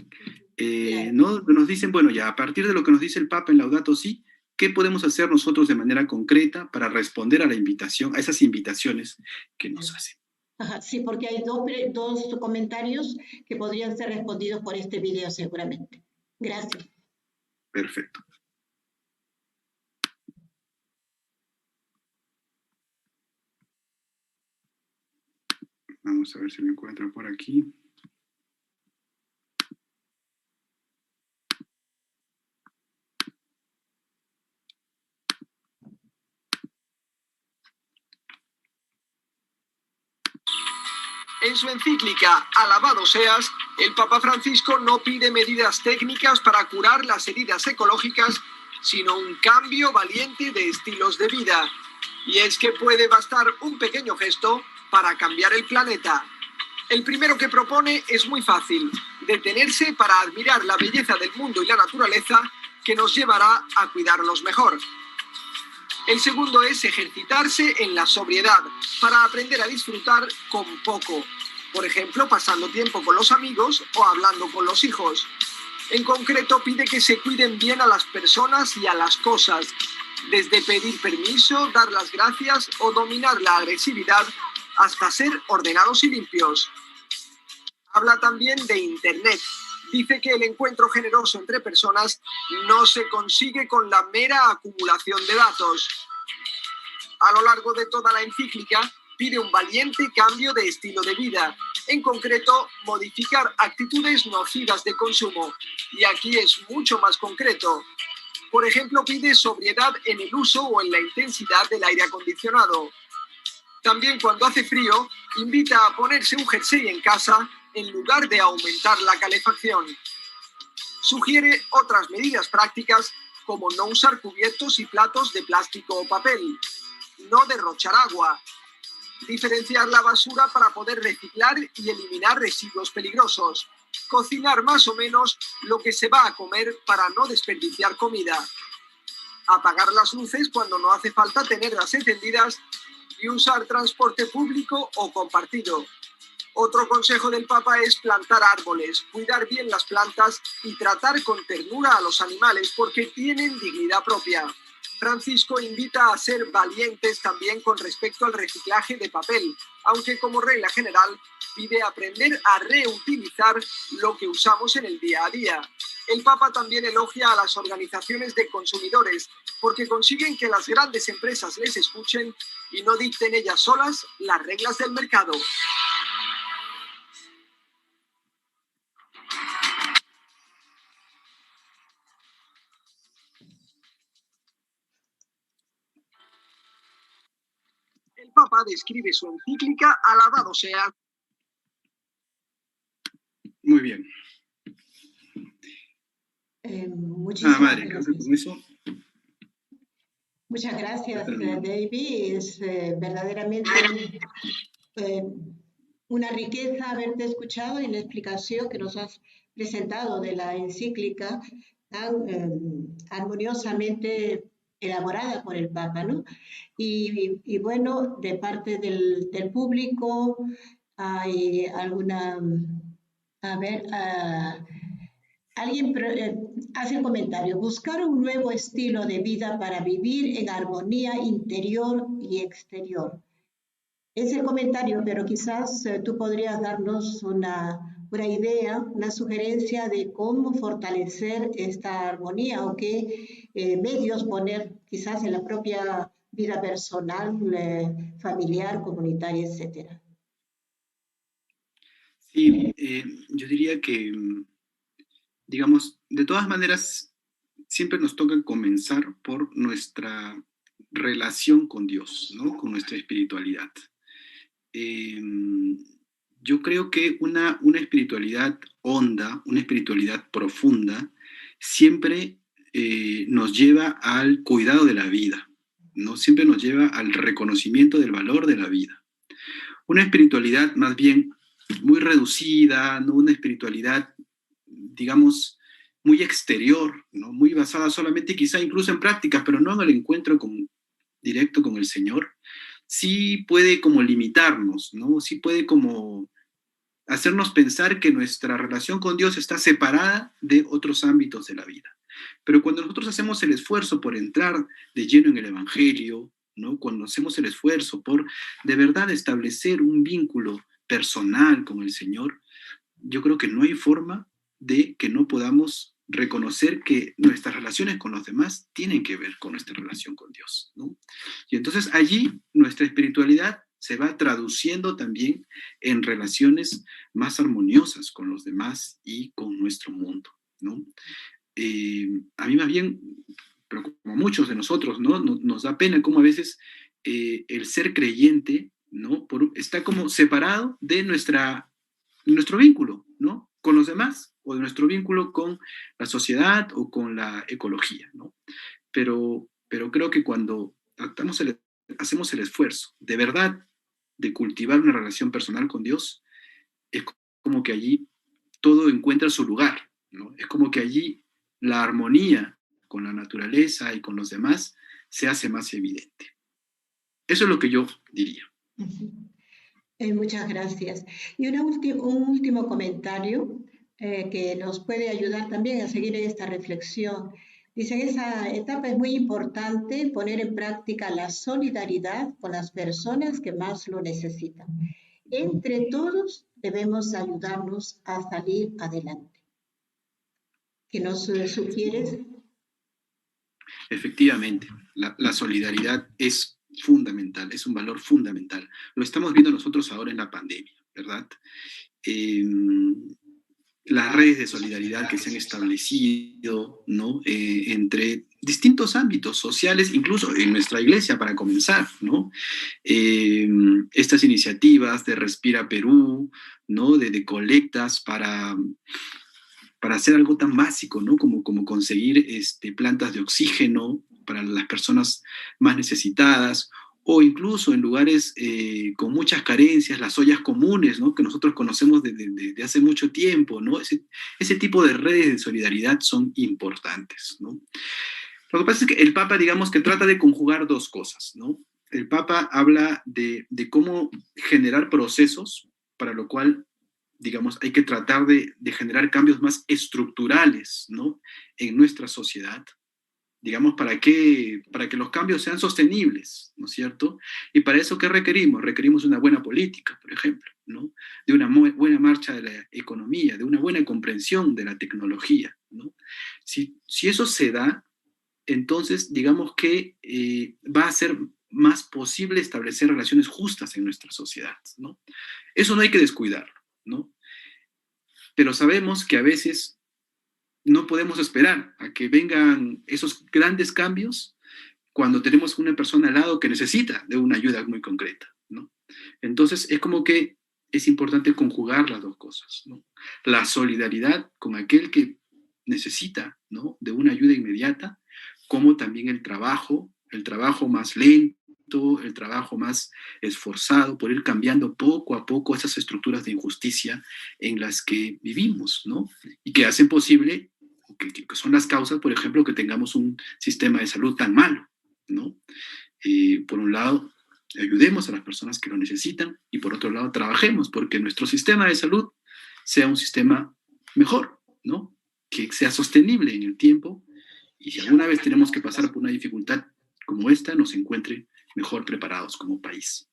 claro. ¿No? Nos dicen, bueno, ya a partir de lo que nos dice el Papa en Laudato Si, ¿qué podemos hacer nosotros de manera concreta para responder a la invitación, a esas invitaciones que nos hacen? Ajá, sí, porque hay dos comentarios que podrían ser respondidos por este video seguramente. Gracias. Perfecto. Vamos a ver si lo encuentro por aquí. En su encíclica Alabado seas, el Papa Francisco no pide medidas técnicas para curar las heridas ecológicas, sino un cambio valiente de estilos de vida. Y es que puede bastar un pequeño gesto para cambiar el planeta. El primero que propone es muy fácil: detenerse para admirar la belleza del mundo y la naturaleza, que nos llevará a cuidarlos mejor. El segundo es ejercitarse en la sobriedad, para aprender a disfrutar con poco. Por ejemplo, pasando tiempo con los amigos o hablando con los hijos. En concreto, pide que se cuiden bien a las personas y a las cosas, desde pedir permiso, dar las gracias o dominar la agresividad, hasta ser ordenados y limpios. Habla también de Internet. Dice que el encuentro generoso entre personas no se consigue con la mera acumulación de datos. A lo largo de toda la encíclica, pide un valiente cambio de estilo de vida, en concreto, modificar actitudes nocivas de consumo. Y aquí es mucho más concreto. Por ejemplo, pide sobriedad en el uso o en la intensidad del aire acondicionado. También, cuando hace frío, invita a ponerse un jersey en casa en lugar de aumentar la calefacción. Sugiere otras medidas prácticas, como no usar cubiertos y platos de plástico o papel, no derrochar agua, diferenciar la basura para poder reciclar y eliminar residuos peligrosos, cocinar más o menos lo que se va a comer para no desperdiciar comida, apagar las luces cuando no hace falta tenerlas encendidas y usar transporte público o compartido. Otro consejo del Papa es plantar árboles, cuidar bien las plantas y tratar con ternura a los animales, porque tienen dignidad propia. Francisco invita a ser valientes también con respecto al reciclaje de papel, aunque como regla general pide aprender a reutilizar lo que usamos en el día a día. El Papa también elogia a las organizaciones de consumidores, porque consiguen que las grandes empresas les escuchen y no dicten ellas solas las reglas del mercado. El Papa describe su encíclica Alabado sea. Muy bien. Muchísimas Madre, creo que gracias. con eso. Muchas gracias, David. Es verdaderamente una riqueza haberte escuchado en la explicación que nos has presentado de la encíclica tan armoniosamente elaborada por el Papa, ¿no? Y bueno, de parte del público hay alguna, a ver, alguien hace un comentario: buscar un nuevo estilo de vida para vivir en armonía interior y exterior. Ese comentario, pero quizás tú podrías darnos una idea, una sugerencia de cómo fortalecer esta armonía o qué medios poner quizás en la propia vida personal, familiar, comunitaria, etcétera. Sí, yo diría que, digamos, de todas maneras, siempre nos toca comenzar por nuestra relación con Dios, ¿no? Con nuestra espiritualidad. Eh, yo creo que una espiritualidad honda, una espiritualidad profunda, siempre nos lleva al cuidado de la vida, ¿no? Siempre nos lleva al reconocimiento del valor de la vida. Una espiritualidad más bien muy reducida, ¿no? Una espiritualidad, digamos, muy exterior, ¿no? Muy basada solamente quizá incluso en prácticas, pero no en el encuentro directo con el Señor, sí puede como limitarnos, ¿no? Sí puede como hacernos pensar que nuestra relación con Dios está separada de otros ámbitos de la vida. Pero cuando nosotros hacemos el esfuerzo por entrar de lleno en el Evangelio, ¿no? Cuando hacemos el esfuerzo por de verdad establecer un vínculo personal con el Señor, yo creo que no hay forma de que no podamos reconocer que nuestras relaciones con los demás tienen que ver con nuestra relación con Dios, ¿no? Y entonces allí nuestra espiritualidad se va traduciendo también en relaciones más armoniosas con los demás y con nuestro mundo, ¿no? A mí más bien, pero como muchos de nosotros, ¿no? Nos da pena cómo a veces el ser creyente, ¿no? Está como separado de nuestro vínculo, ¿no? Con los demás, o de nuestro vínculo con la sociedad o con la ecología, ¿no? Pero creo que cuando hacemos el esfuerzo, de verdad, de cultivar una relación personal con Dios, es como que allí todo encuentra su lugar, ¿no? Es como que allí la armonía con la naturaleza y con los demás se hace más evidente. Eso es lo que yo diría. Muchas gracias. Y un último comentario que nos puede ayudar también a seguir esta reflexión. Dice, en esa etapa es muy importante poner en práctica la solidaridad con las personas que más lo necesitan. Entre todos debemos ayudarnos a salir adelante. ¿Qué nos sugieres? Efectivamente, la solidaridad es fundamental, es un valor fundamental. Lo estamos viendo nosotros ahora en la pandemia, ¿verdad? Las redes de solidaridad que se han establecido, ¿no? Entre distintos ámbitos sociales, incluso en nuestra iglesia, para comenzar, ¿no? Estas iniciativas de Respira Perú, ¿no? De colectas para hacer algo tan básico, ¿no? Como conseguir plantas de oxígeno para las personas más necesitadas, o incluso en lugares con muchas carencias, las ollas comunes, ¿no? Que nosotros conocemos desde hace mucho tiempo, ¿no? Ese tipo de redes de solidaridad son importantes, ¿no? Lo que pasa es que el Papa, digamos, que trata de conjugar dos cosas, ¿no? El Papa habla de cómo generar procesos, para lo cual, digamos, hay que tratar de generar cambios más estructurales, ¿no? En nuestra sociedad, digamos, para que los cambios sean sostenibles, ¿no es cierto? Y para eso, ¿qué requerimos? Requerimos una buena política, por ejemplo, ¿no? De una buena marcha de la economía, de una buena comprensión de la tecnología, ¿no? Si eso se da, entonces, digamos que va a ser más posible establecer relaciones justas en nuestra sociedad, ¿no? Eso no hay que descuidarlo, ¿no? Pero sabemos que a veces no podemos esperar a que vengan esos grandes cambios cuando tenemos una persona al lado que necesita de una ayuda muy concreta, ¿no? Entonces, es como que es importante conjugar las dos cosas, ¿no? La solidaridad con aquel que necesita, ¿no? De una ayuda inmediata, como también el trabajo más lento, el trabajo más esforzado por ir cambiando poco a poco esas estructuras de injusticia en las que vivimos, ¿no? Y que hacen posible, que son las causas, por ejemplo, que tengamos un sistema de salud tan malo, ¿no? Por un lado, ayudemos a las personas que lo necesitan y por otro lado, trabajemos porque nuestro sistema de salud sea un sistema mejor, ¿no? Que sea sostenible en el tiempo y si alguna vez tenemos que pasar por una dificultad como esta, nos encuentre mejor preparados como país.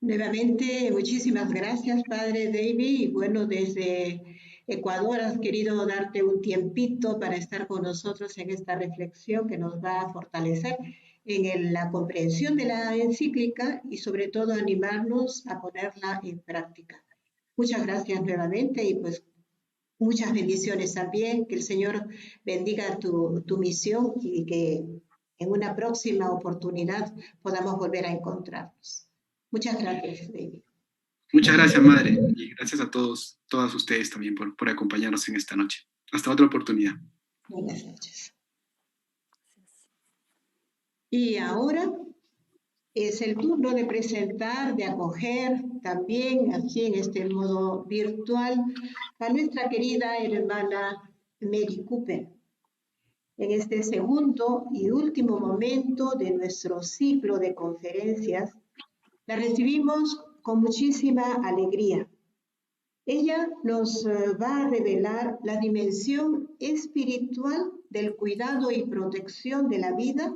Nuevamente, muchísimas gracias, Padre David. Y bueno, desde Ecuador has querido darte un tiempito para estar con nosotros en esta reflexión que nos va a fortalecer en la comprensión de la encíclica y sobre todo animarnos a ponerla en práctica. Muchas gracias nuevamente y pues muchas bendiciones también. Que el Señor bendiga tu misión y que en una próxima oportunidad podamos volver a encontrarnos. Muchas gracias, David. Muchas gracias, Madre, y gracias a todas ustedes también por acompañarnos en esta noche. Hasta otra oportunidad. Buenas noches. Y ahora es el turno de presentar, de acoger también aquí en este modo virtual a nuestra querida hermana Mary Cooper. En este segundo y último momento de nuestro ciclo de conferencias, la recibimos con muchísima alegría. Ella nos va a revelar la dimensión espiritual del cuidado y protección de la vida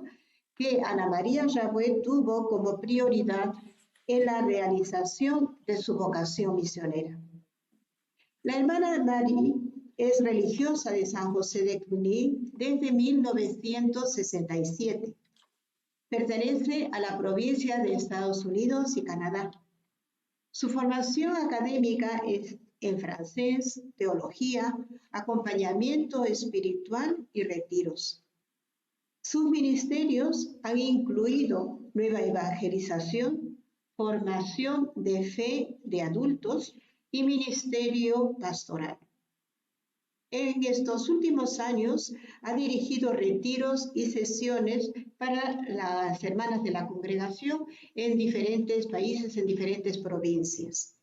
que Ana María Jaboué tuvo como prioridad en la realización de su vocación misionera. La hermana Marie es religiosa de San José de Cluny desde 1967. Pertenece a la provincia de Estados Unidos y Canadá. Su formación académica es en francés, teología, acompañamiento espiritual y retiros. Sus ministerios han incluido nueva evangelización, formación de fe de adultos y ministerio pastoral. En estos últimos años ha dirigido retiros y sesiones para las hermanas de la congregación en diferentes países, en diferentes provincias.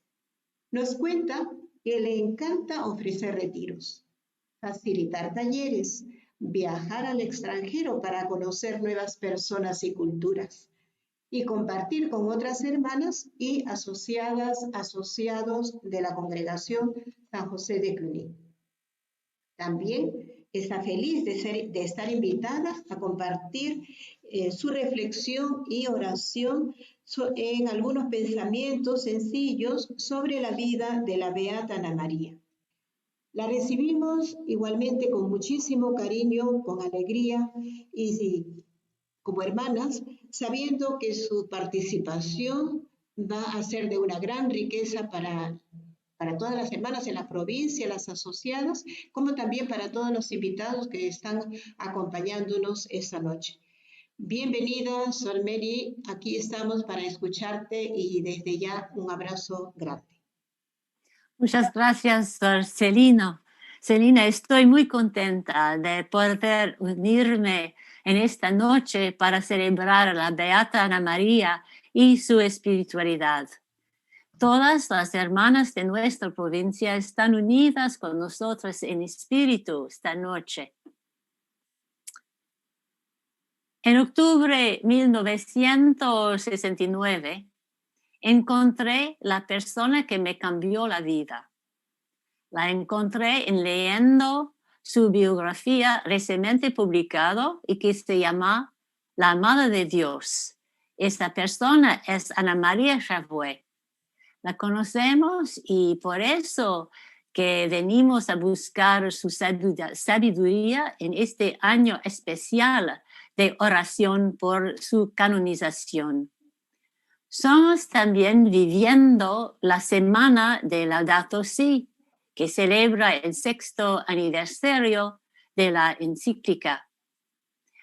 Nos cuenta que le encanta ofrecer retiros, facilitar talleres, viajar al extranjero para conocer nuevas personas y culturas y compartir con otras hermanas y asociados de la congregación San José de Cluny. También está feliz de estar invitada a compartir su reflexión y oración en algunos pensamientos sencillos sobre la vida de la Beata Ana María. La recibimos igualmente con muchísimo cariño, con alegría y como hermanas, sabiendo que su participación va a ser de una gran riqueza para todas las hermanas en la provincia, las asociadas, como también para todos los invitados que están acompañándonos esta noche. Bienvenida, Sor Mary, aquí estamos para escucharte y desde ya un abrazo grande. Muchas gracias, Sor Celina. Celina, estoy muy contenta de poder unirme en esta noche para celebrar a la Beata Ana María y su espiritualidad. Todas las hermanas de nuestra provincia están unidas con nosotros en espíritu esta noche. En octubre de 1969, encontré la persona que me cambió la vida. La encontré leyendo su biografía recientemente publicada y que se llama La Madre de Dios. Esta persona es Ana María Jaboué. La conocemos y por eso que venimos a buscar su sabiduría en este año especial de oración por su canonización. Estamos también viviendo la semana de Laudato Si, que celebra el 6º aniversario de la encíclica.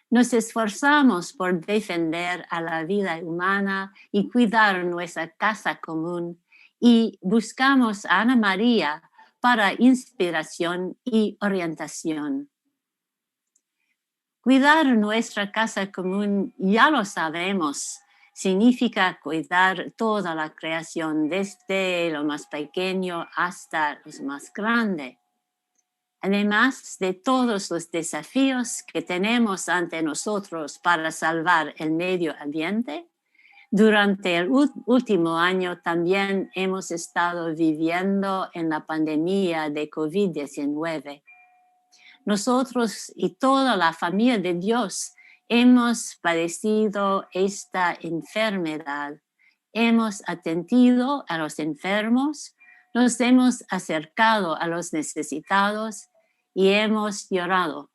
Nos esforzamos por defender a la vida humana y cuidar nuestra casa común y buscamos a Ana María para inspiración y orientación. Cuidar nuestra casa común, ya lo sabemos, significa cuidar toda la creación, desde lo más pequeño hasta lo más grande. Además de todos los desafíos que tenemos ante nosotros para salvar el medio ambiente, durante el último año también hemos estado viviendo en la pandemia de COVID-19. Nosotros y toda la familia de Dios hemos padecido esta enfermedad. Hemos atendido a los enfermos, nos hemos acercado a los necesitados y hemos llorado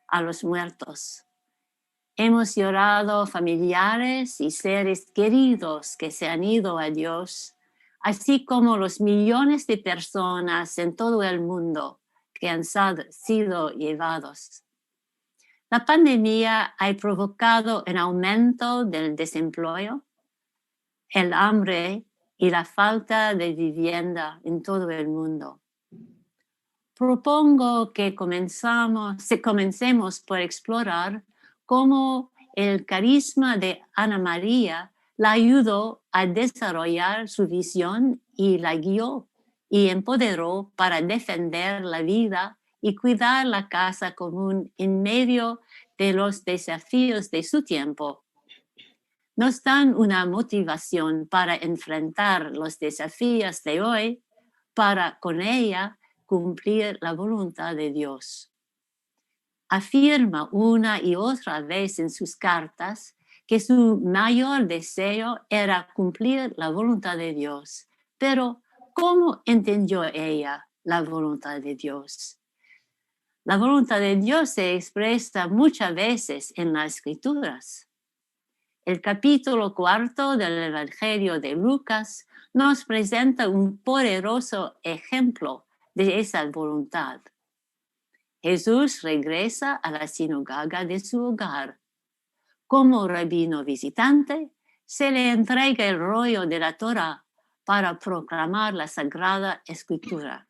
a los muertos. Hemos llorado familiares y seres queridos que se han ido a Dios, así como los millones de personas en todo el mundo que han sido llevados. La pandemia ha provocado un aumento del desempleo, el hambre y la falta de vivienda en todo el mundo. Propongo que comencemos por explorar cómo el carisma de Ana María la ayudó a desarrollar su visión y la guió y empoderó para defender la vida y cuidar la casa común en medio de los desafíos de su tiempo. Nos dan una motivación para enfrentar los desafíos de hoy, para con ella cumplir la voluntad de Dios. Afirma una y otra vez en sus cartas que su mayor deseo era cumplir la voluntad de Dios. Pero, ¿cómo entendió ella la voluntad de Dios? La voluntad de Dios se expresa muchas veces en las Escrituras. El capítulo 4 del Evangelio de Lucas nos presenta un poderoso ejemplo de esa voluntad. Jesús regresa a la sinagoga de su hogar. Como rabino visitante, se le entrega el rollo de la Torá para proclamar la Sagrada Escritura.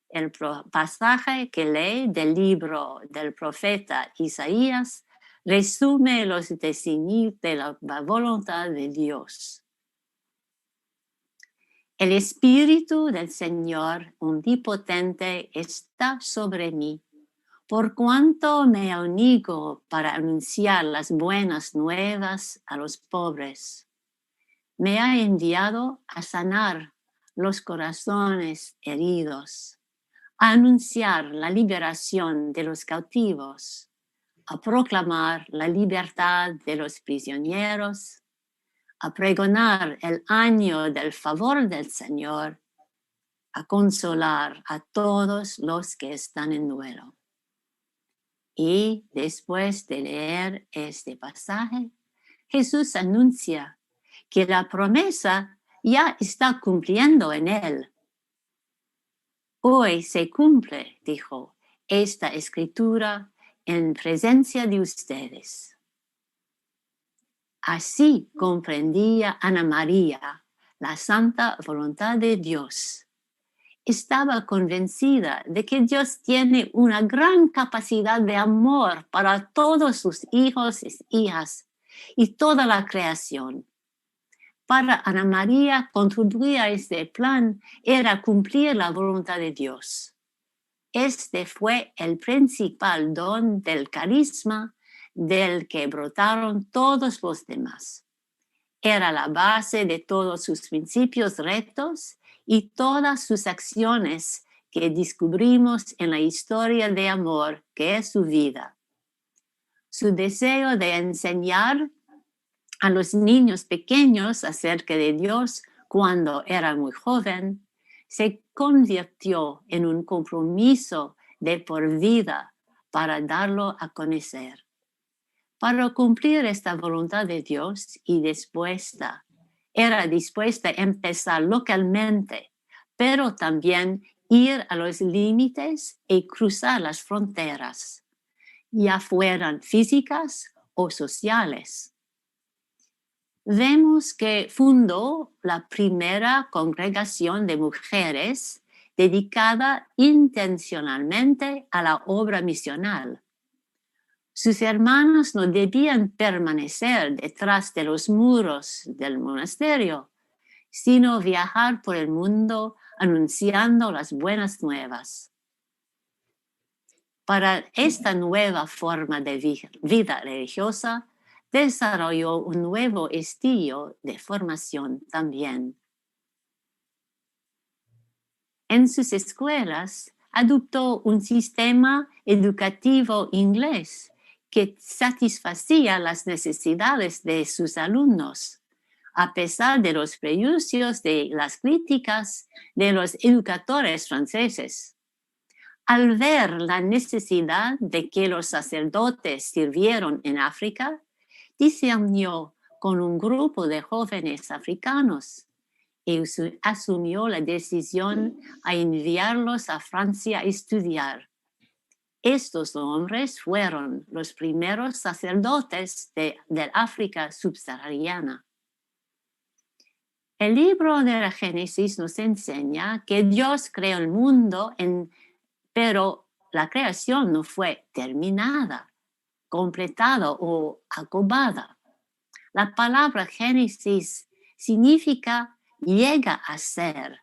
El pasaje que lee del libro del profeta Isaías resume los designios de la voluntad de Dios. El Espíritu del Señor Omnipotente está sobre mí, por cuanto me ha unido para anunciar las buenas nuevas a los pobres. Me ha enviado a sanar los corazones heridos, a anunciar la liberación de los cautivos, a proclamar la libertad de los prisioneros, a pregonar el año del favor del Señor, a consolar a todos los que están en duelo. Y después de leer este pasaje, Jesús anuncia que la promesa ya está cumpliendo en él. Hoy se cumple, dijo, esta escritura en presencia de ustedes. Así comprendía Ana María la santa voluntad de Dios. Estaba convencida de que Dios tiene una gran capacidad de amor para todos sus hijos y hijas y toda la creación. Para Ana María, contribuir a este plan era cumplir la voluntad de Dios. Este fue el principal don del carisma del que brotaron todos los demás. Era la base de todos sus principios rectos y todas sus acciones que descubrimos en la historia de amor que es su vida. Su deseo de enseñar a los niños pequeños acerca de Dios cuando era muy joven se convirtió en un compromiso de por vida para darlo a conocer. Para cumplir esta voluntad de Dios era dispuesta a empezar localmente, pero también ir a los límites y cruzar las fronteras, ya fueran físicas o sociales. Vemos que fundó la primera congregación de mujeres dedicada intencionalmente a la obra misional. Sus hermanos no debían permanecer detrás de los muros del monasterio, sino viajar por el mundo anunciando las buenas nuevas. Para esta nueva forma de vida religiosa, desarrolló un nuevo estilo de formación también. En sus escuelas, adoptó un sistema educativo inglés que satisfacía las necesidades de sus alumnos, a pesar de los prejuicios de las críticas de los educadores franceses. Al ver la necesidad de que los sacerdotes sirvieran en África, discernió con un grupo de jóvenes africanos y asumió la decisión a enviarlos a Francia a estudiar. Estos hombres fueron los primeros sacerdotes del África subsahariana. El libro de la Génesis nos enseña que Dios creó el mundo, pero la creación no fue terminada. completado o acabada. La palabra Génesis significa llega a ser.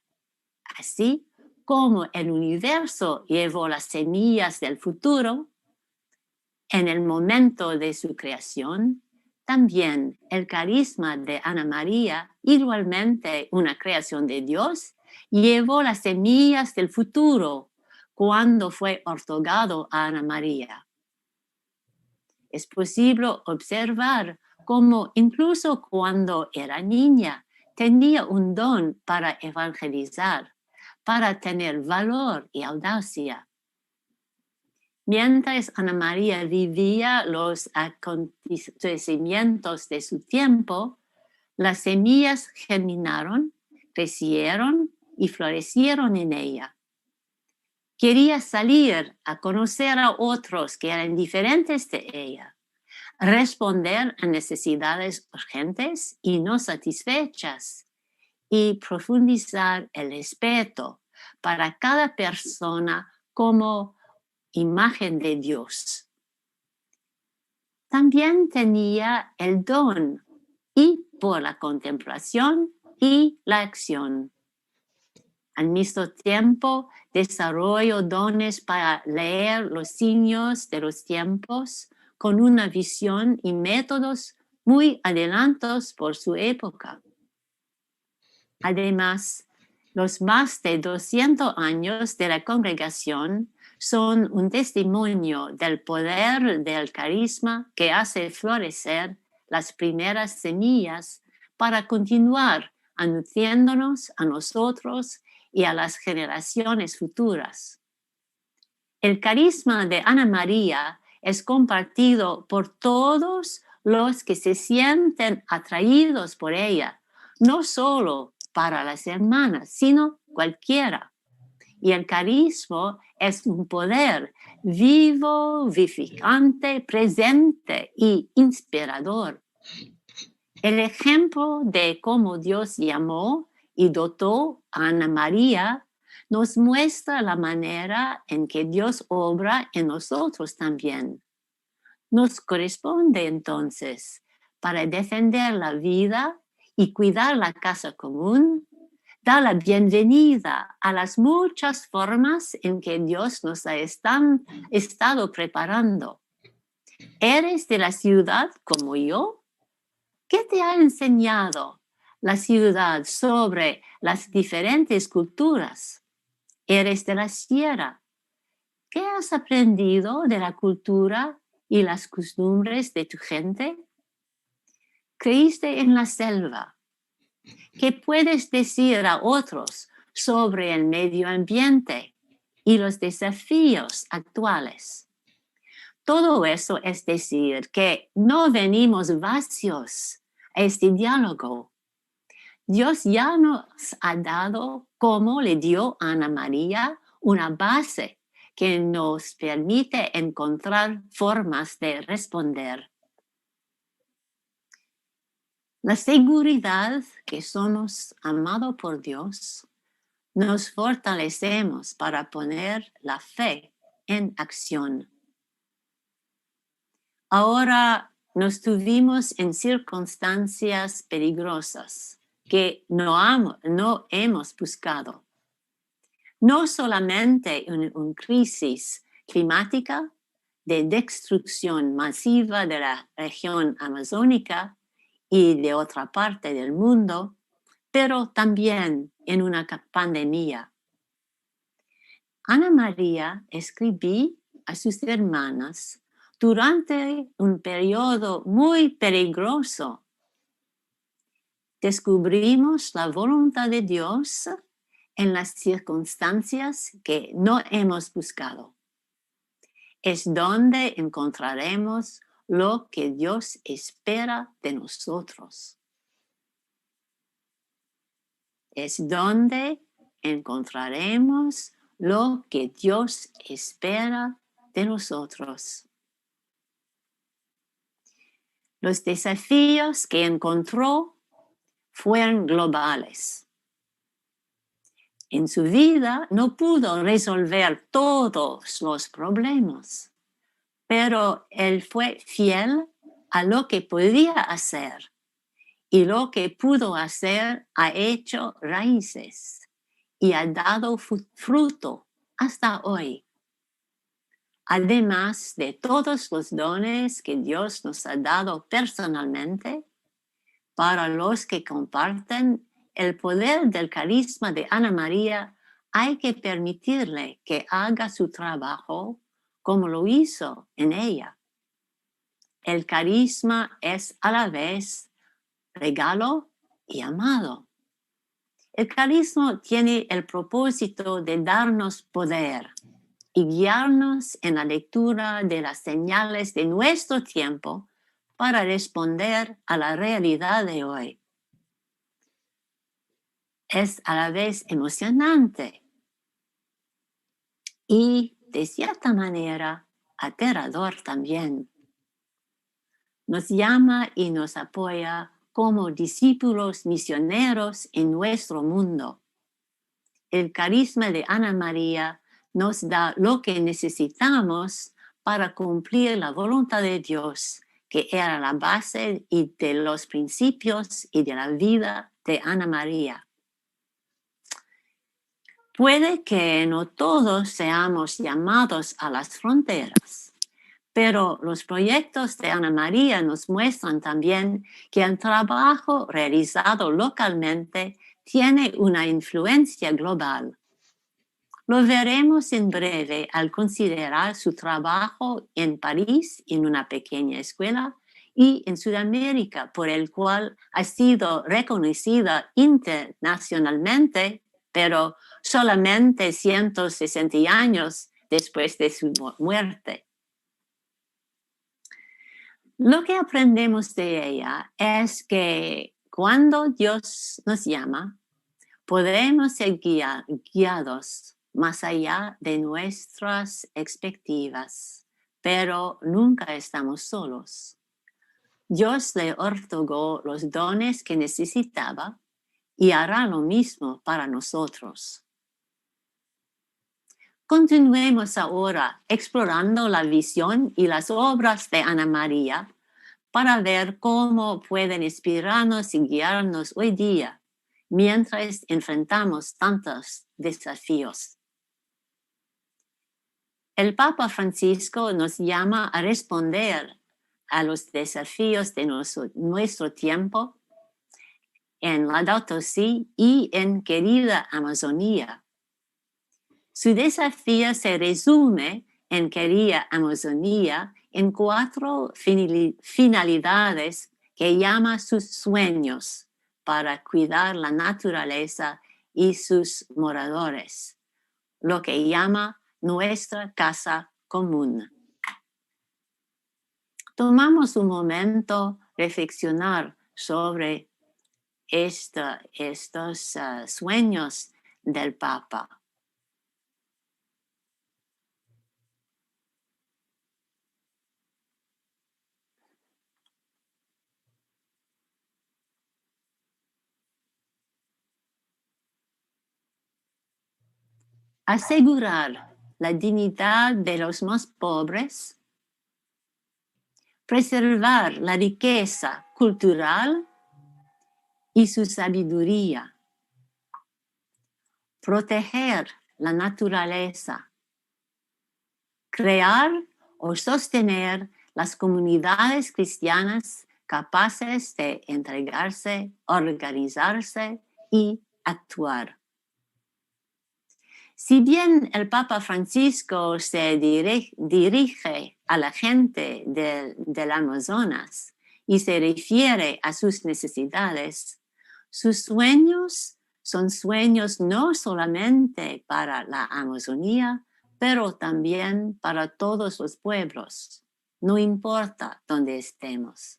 Así como el universo llevó las semillas del futuro en el momento de su creación, también el carisma de Ana María, igualmente una creación de Dios, llevó las semillas del futuro cuando fue otorgado a Ana María. Es posible observar cómo incluso cuando era niña tenía un don para evangelizar, para tener valor y audacia. Mientras Ana María vivía los acontecimientos de su tiempo, las semillas germinaron, crecieron y florecieron en ella. Quería salir a conocer a otros que eran diferentes de ella, responder a necesidades urgentes y no satisfechas, y profundizar el respeto para cada persona como imagen de Dios. También tenía el don y por la contemplación y la acción. Al mismo tiempo, desarrolló dones para leer los signos de los tiempos con una visión y métodos muy adelantados por su época. Además, los más de 200 años de la congregación son un testimonio del poder del carisma que hace florecer las primeras semillas para continuar anunciándonos a nosotros y a las generaciones futuras. El carisma de Ana María es compartido por todos los que se sienten atraídos por ella, no solo para las hermanas, sino cualquiera. Y el carisma es un poder vivo, vivificante, presente y inspirador. El ejemplo de cómo Dios llamó y dotó a Ana María nos muestra la manera en que Dios obra en nosotros también. Nos corresponde entonces, para defender la vida y cuidar la casa común, dar la bienvenida a las muchas formas en que Dios nos ha estado preparando. ¿Eres de la ciudad como yo? ¿Qué te ha enseñado la ciudad sobre las diferentes culturas? ¿Eres de la sierra? ¿Qué has aprendido de la cultura y las costumbres de tu gente? ¿Creíste en la selva? ¿Qué puedes decir a otros sobre el medio ambiente y los desafíos actuales? Todo eso es decir que no venimos vacíos a este diálogo. Dios ya nos ha dado, como le dio a Ana María, una base que nos permite encontrar formas de responder. La seguridad que somos amados por Dios, nos fortalecemos para poner la fe en acción. Ahora nos tuvimos en circunstancias peligrosas que no hemos buscado. No solamente una crisis climática de destrucción masiva de la región amazónica y de otra parte del mundo, pero también en una pandemia. Ana María escribió a sus hermanas durante un periodo muy peligroso. Descubrimos la voluntad de Dios en las circunstancias que no hemos buscado. Es donde encontraremos lo que Dios espera de nosotros. Es donde encontraremos lo que Dios espera de nosotros. Los desafíos que encontró fueron globales. En su vida no pudo resolver todos los problemas, pero él fue fiel a lo que podía hacer, y lo que pudo hacer ha hecho raíces y ha dado fruto hasta hoy. Además de todos los dones que Dios nos ha dado personalmente, para los que comparten el poder del carisma de Ana María, hay que permitirle que haga su trabajo como lo hizo en ella. El carisma es a la vez regalo y amado. El carisma tiene el propósito de darnos poder y guiarnos en la lectura de las señales de nuestro tiempo para responder a la realidad de hoy. Es a la vez emocionante y, de cierta manera, aterrador también. Nos llama y nos apoya como discípulos misioneros en nuestro mundo. El carisma de Ana María nos da lo que necesitamos para cumplir la voluntad de Dios, que era la base de los principios y de la vida de Ana María. Puede que no todos seamos llamados a las fronteras, pero los proyectos de Ana María nos muestran también que el trabajo realizado localmente tiene una influencia global. Lo veremos en breve al considerar su trabajo en París, en una pequeña escuela, y en Sudamérica, por el cual ha sido reconocida internacionalmente, pero solamente 160 años después de su muerte. Lo que aprendemos de ella es que cuando Dios nos llama, podremos ser guiados más allá de nuestras expectativas, pero nunca estamos solos. Dios le otorgó los dones que necesitaba y hará lo mismo para nosotros. Continuemos ahora explorando la visión y las obras de Ana María para ver cómo pueden inspirarnos y guiarnos hoy día mientras enfrentamos tantos desafíos. El Papa Francisco nos llama a responder a los desafíos de nuestro tiempo en Laudato Si y en Querida Amazonía. Su desafío se resume en Querida Amazonía en 4 finalidades que llama sus sueños para cuidar la naturaleza y sus moradores, lo que llama nuestra casa común. Tomamos un momento reflexionar sobre estos sueños del Papa. Asegurar la dignidad de los más pobres, preservar la riqueza cultural y su sabiduría, proteger la naturaleza, crear o sostener las comunidades cristianas capaces de entregarse, organizarse y actuar. Si bien el Papa Francisco se dirige a la gente del Amazonas y se refiere a sus necesidades, sus sueños son sueños no solamente para la Amazonía, pero también para todos los pueblos, no importa dónde estemos.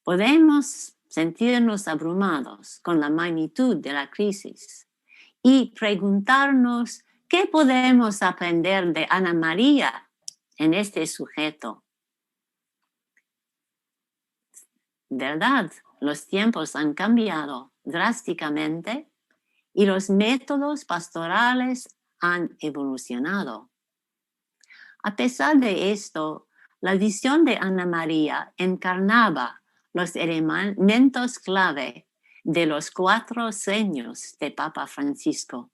Podemos sentirnos abrumados con la magnitud de la crisis y preguntarnos qué podemos aprender de Ana María en este sujeto. ¿Verdad? Los tiempos han cambiado drásticamente y los métodos pastorales han evolucionado. A pesar de esto, la visión de Ana María encarnaba los elementos clave de los 4 sueños de Papa Francisco.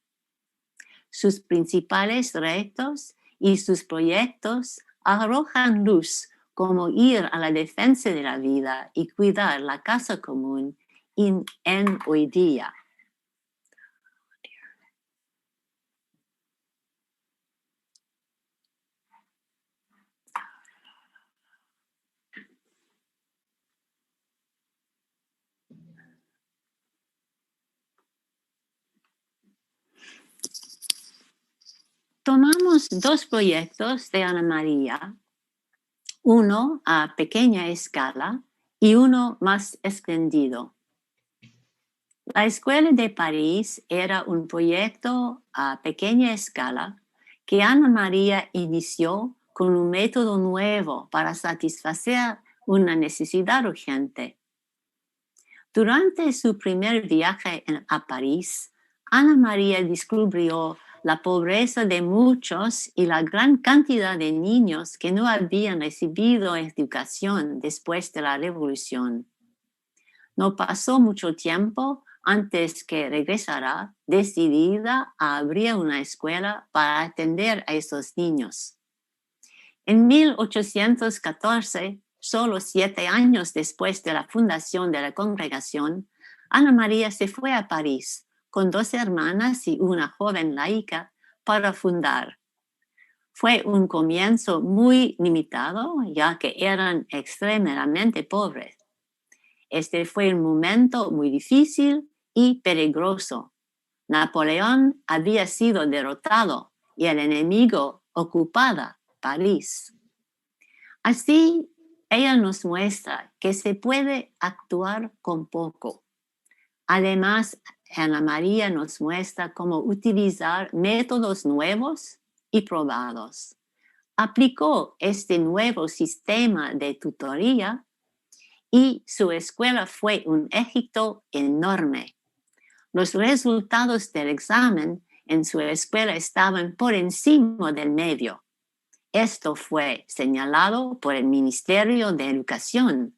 Sus principales retos y sus proyectos arrojan luz como ir a la defensa de la vida y cuidar la casa común en hoy día. Tomamos 2 proyectos de Ana María, uno a pequeña escala y uno más extendido. La Escuela de París era un proyecto a pequeña escala que Ana María inició con un método nuevo para satisfacer una necesidad urgente. Durante su primer viaje a París, Ana María descubrió la pobreza de muchos y la gran cantidad de niños que no habían recibido educación después de la Revolución. No pasó mucho tiempo antes que regresara decidida a abrir una escuela para atender a esos niños. En 1814, solo 7 años después de la fundación de la congregación, Ana María se fue a París con 2 hermanas y una joven laica para fundar. Fue un comienzo muy limitado, ya que eran extremadamente pobres. Este fue un momento muy difícil y peligroso. Napoleón había sido derrotado y el enemigo ocupaba París. Así, ella nos muestra que se puede actuar con poco. Además, Ana María nos muestra cómo utilizar métodos nuevos y probados. Aplicó este nuevo sistema de tutoría y su escuela fue un éxito enorme. Los resultados del examen en su escuela estaban por encima del medio. Esto fue señalado por el Ministerio de Educación.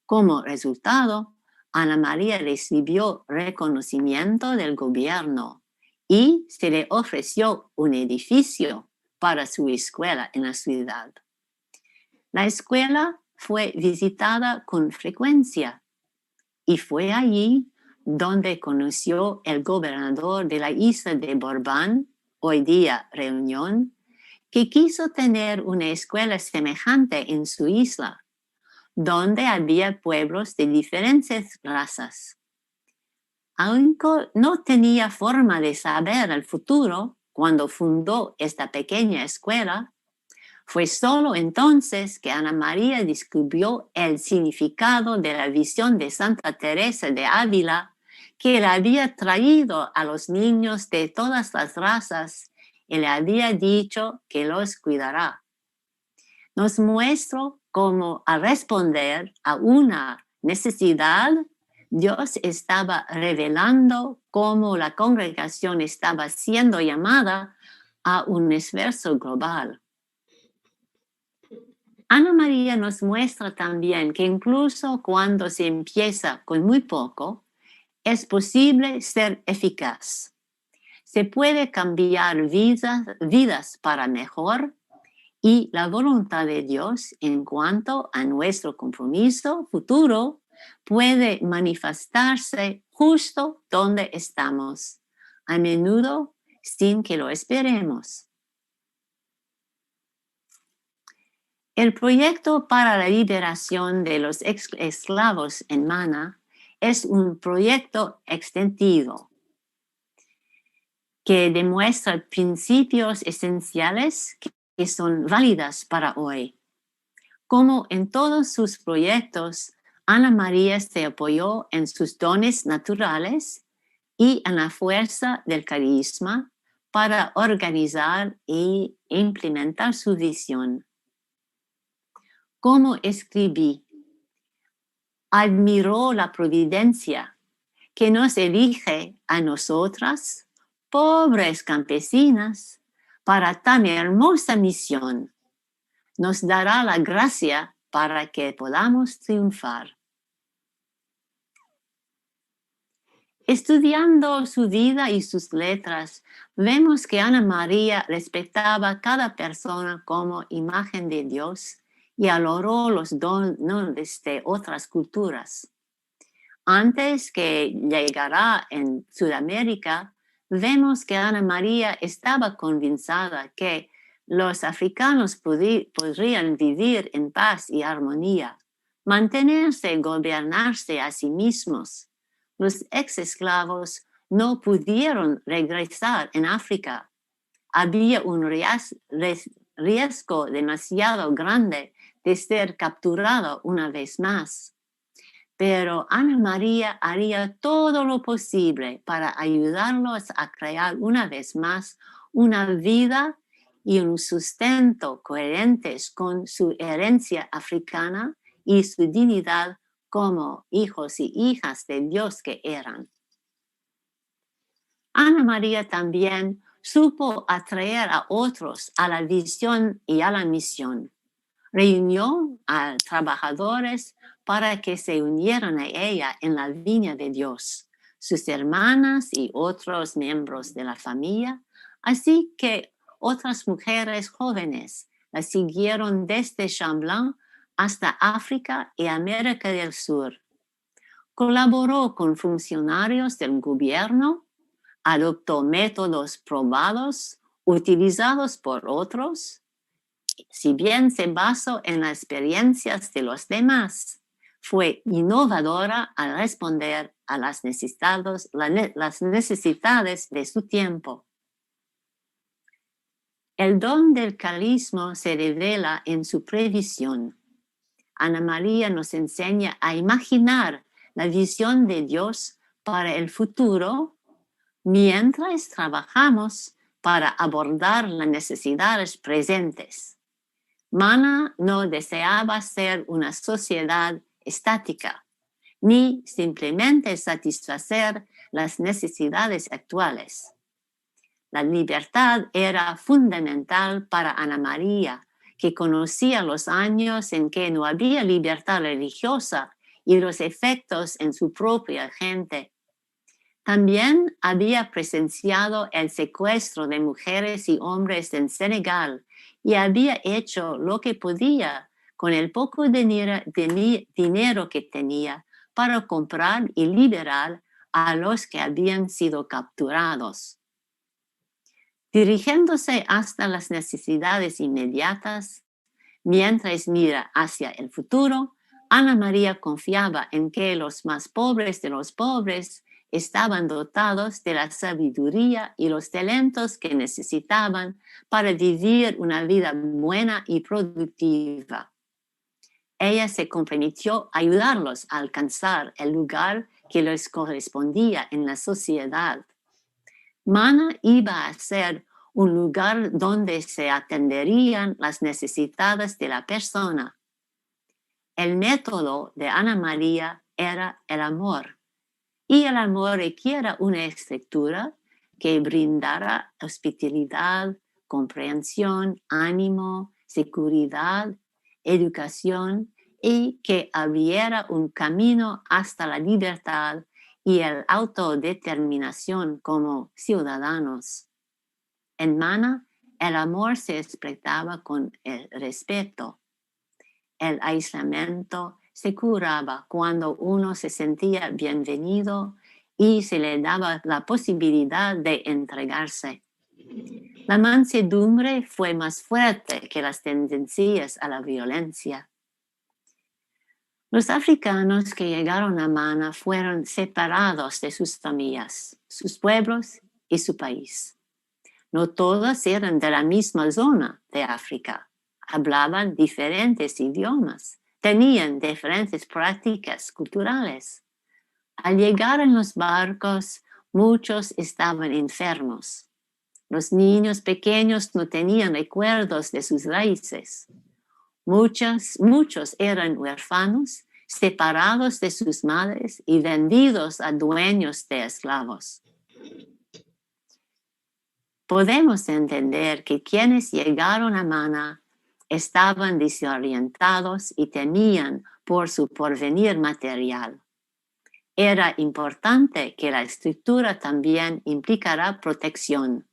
Como resultado, Ana María recibió reconocimiento del gobierno y se le ofreció un edificio para su escuela en la ciudad. La escuela fue visitada con frecuencia y fue allí donde conoció el gobernador de la isla de Borbón, hoy día Reunión, que quiso tener una escuela semejante en su isla, donde había pueblos de diferentes razas. Aunque no tenía forma de saber el futuro cuando fundó esta pequeña escuela, fue solo entonces que Ana María descubrió el significado de la visión de Santa Teresa de Ávila, que le había traído a los niños de todas las razas y le había dicho que los cuidará. Nos muestra cómo al responder a una necesidad, Dios estaba revelando cómo la congregación estaba siendo llamada a un esfuerzo global. Ana María nos muestra también que incluso cuando se empieza con muy poco, es posible ser eficaz. Se puede cambiar vidas para mejor y la voluntad de Dios en cuanto a nuestro compromiso futuro puede manifestarse justo donde estamos, a menudo sin que lo esperemos. El proyecto para la liberación de los esclavos en Mana es un proyecto extendido que demuestra principios esenciales que son válidas para hoy. Como en todos sus proyectos, Ana María se apoyó en sus dones naturales y en la fuerza del carisma para organizar y implementar su visión. Como escribí, admiró la providencia que nos elige a nosotras, pobres campesinas, para tan hermosa misión, nos dará la gracia para que podamos triunfar. Estudiando su vida y sus letras, vemos que Ana María respetaba a cada persona como imagen de Dios y valoró los dones de otras culturas. Antes que llegara en Sudamérica, vemos que Ana María estaba convencida que los africanos podrían vivir en paz y armonía, mantenerse y gobernarse a sí mismos. Los ex-esclavos no pudieron regresar en África. Había un riesgo demasiado grande de ser capturado una vez más. Pero Ana María haría todo lo posible para ayudarlos a crear una vez más una vida y un sustento coherentes con su herencia africana y su dignidad como hijos y hijas de Dios que eran. Ana María también supo atraer a otros a la visión y a la misión. Reunió a trabajadores para que se unieran a ella en la viña de Dios, sus hermanas y otros miembros de la familia, así que otras mujeres jóvenes la siguieron desde Chamblin hasta África y América del Sur. Colaboró con funcionarios del gobierno, adoptó métodos probados, utilizados por otros. Si bien se basó en las experiencias de los demás, fue innovadora al responder a las necesidades de su tiempo. El don del carisma se revela en su previsión. Ana María nos enseña a imaginar la visión de Dios para el futuro mientras trabajamos para abordar las necesidades presentes. Mana no deseaba ser una sociedad estática, ni simplemente satisfacer las necesidades actuales. La libertad era fundamental para Ana María, que conocía los años en que no había libertad religiosa y los efectos en su propia gente. También había presenciado el secuestro de mujeres y hombres en Senegal y había hecho lo que podía con el poco dinero que tenía para comprar y liberar a los que habían sido capturados. Dirigiéndose hasta las necesidades inmediatas, mientras mira hacia el futuro, Ana María confiaba en que los más pobres de los pobres estaban dotados de la sabiduría y los talentos que necesitaban para vivir una vida buena y productiva. Ella se comprometió a ayudarlos a alcanzar el lugar que les correspondía en la sociedad. Mana iba a ser un lugar donde se atenderían las necesidades de la persona. El método de Ana María era el amor, y el amor requiere una estructura que brindara hospitalidad, comprensión, ánimo, seguridad, educación y que abriera un camino hasta la libertad y la autodeterminación como ciudadanos. En Mana, el amor se expresaba con el respeto. El aislamiento se curaba cuando uno se sentía bienvenido y se le daba la posibilidad de entregarse. La mansedumbre fue más fuerte que las tendencias a la violencia. Los africanos que llegaron a Mana fueron separados de sus familias, sus pueblos y su país. No todos eran de la misma zona de África. Hablaban diferentes idiomas, tenían diferentes prácticas culturales. Al llegar en los barcos, muchos estaban enfermos. Los niños pequeños no tenían recuerdos de sus raíces. Muchos eran huérfanos, separados de sus madres y vendidos a dueños de esclavos. Podemos entender que quienes llegaron a Mana estaban desorientados y temían por su porvenir material. Era importante que la estructura también implicara protección.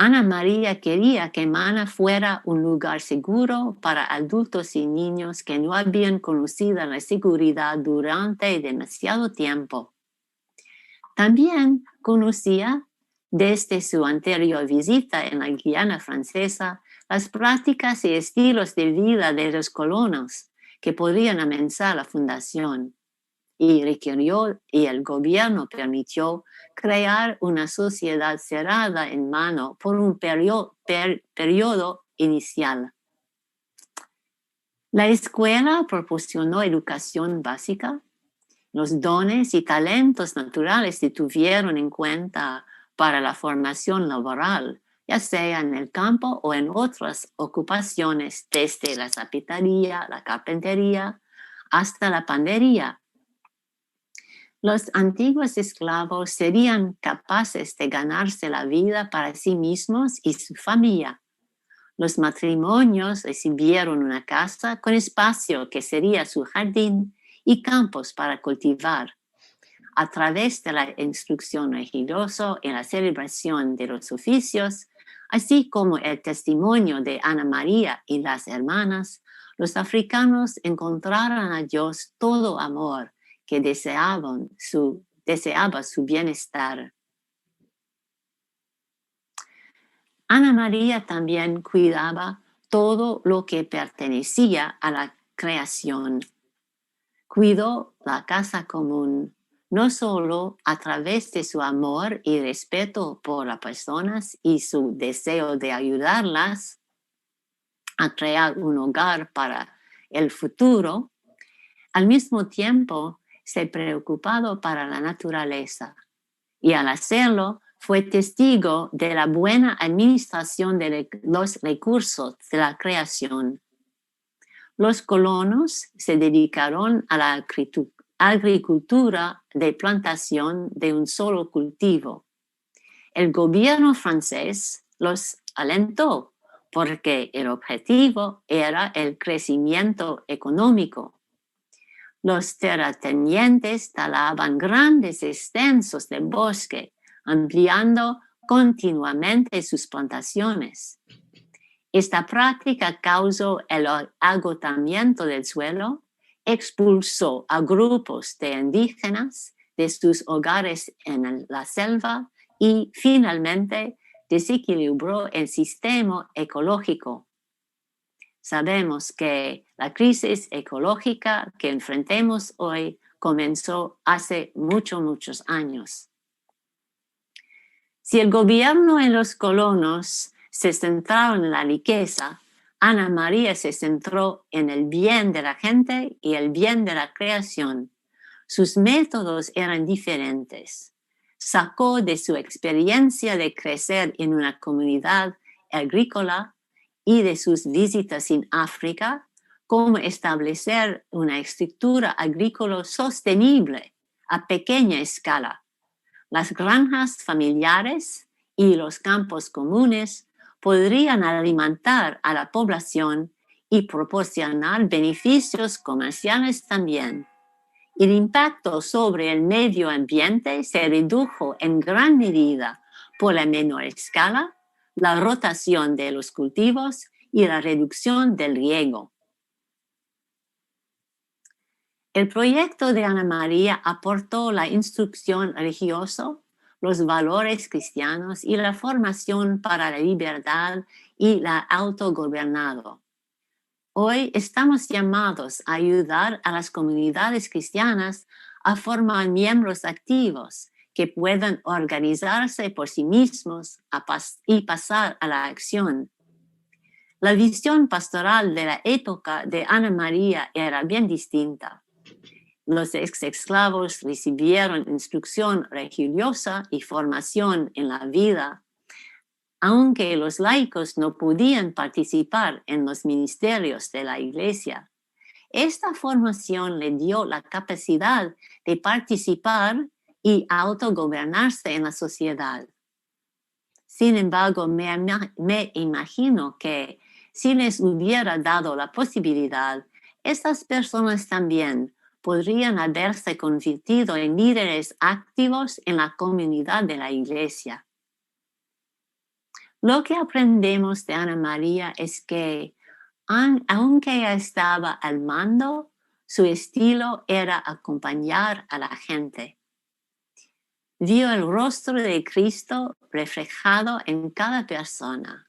Ana María quería que Mana fuera un lugar seguro para adultos y niños que no habían conocido la seguridad durante demasiado tiempo. También conocía, desde su anterior visita en la Guiana Francesa, las prácticas y estilos de vida de los colonos que podrían amenazar la fundación, y el gobierno permitió crear una sociedad cerrada en mano por un periodo inicial. La escuela proporcionó educación básica. Los dones y talentos naturales se tuvieron en cuenta para la formación laboral, ya sea en el campo o en otras ocupaciones, desde la zapatería, la carpintería, hasta la pandería. Los antiguos esclavos serían capaces de ganarse la vida para sí mismos y su familia. Los matrimonios recibieron una casa con espacio que sería su jardín y campos para cultivar. A través de la instrucción religiosa en la celebración de los oficios, así como el testimonio de Ana María y las hermanas, los africanos encontraron a Dios todo amor que deseaba su bienestar. Ana María también cuidaba todo lo que pertenecía a la creación. Cuidó la casa común, no solo a través de su amor y respeto por las personas y su deseo de ayudarlas a crear un hogar para el futuro, al mismo tiempo se preocupó para la naturaleza, y al hacerlo fue testigo de la buena administración de los recursos de la creación. Los colonos se dedicaron a la agricultura de plantación de un solo cultivo. El gobierno francés los alentó porque el objetivo era el crecimiento económico. Los terratenientes talaban grandes extensos de bosque, ampliando continuamente sus plantaciones. Esta práctica causó el agotamiento del suelo, expulsó a grupos de indígenas de sus hogares en la selva y finalmente desequilibró el sistema ecológico. Sabemos que la crisis ecológica que enfrentamos hoy comenzó hace muchos años. Si el gobierno y los colonos se centraron en la riqueza, Ana María se centró en el bien de la gente y el bien de la creación. Sus métodos eran diferentes. Sacó de su experiencia de crecer en una comunidad agrícola y de sus visitas en África, cómo establecer una estructura agrícola sostenible a pequeña escala. Las granjas familiares y los campos comunes podrían alimentar a la población y proporcionar beneficios comerciales también. El impacto sobre el medio ambiente se redujo en gran medida por la menor escala, la rotación de los cultivos y la reducción del riego. El proyecto de Ana María aportó la instrucción religiosa, los valores cristianos y la formación para la libertad y la autogobernado. Hoy estamos llamados a ayudar a las comunidades cristianas a formar miembros activos que puedan organizarse por sí mismos y pasar a la acción. La visión pastoral de la época de Ana María era bien distinta. Los ex-esclavos recibieron instrucción religiosa y formación en la vida, aunque los laicos no podían participar en los ministerios de la iglesia. Esta formación le dio la capacidad de participar y autogobernarse en la sociedad. Sin embargo, me imagino que si les hubiera dado la posibilidad, estas personas también podrían haberse convertido en líderes activos en la comunidad de la iglesia. Lo que aprendemos de Ana María es que, aunque ella estaba al mando, su estilo era acompañar a la gente. Vio el rostro de Cristo reflejado en cada persona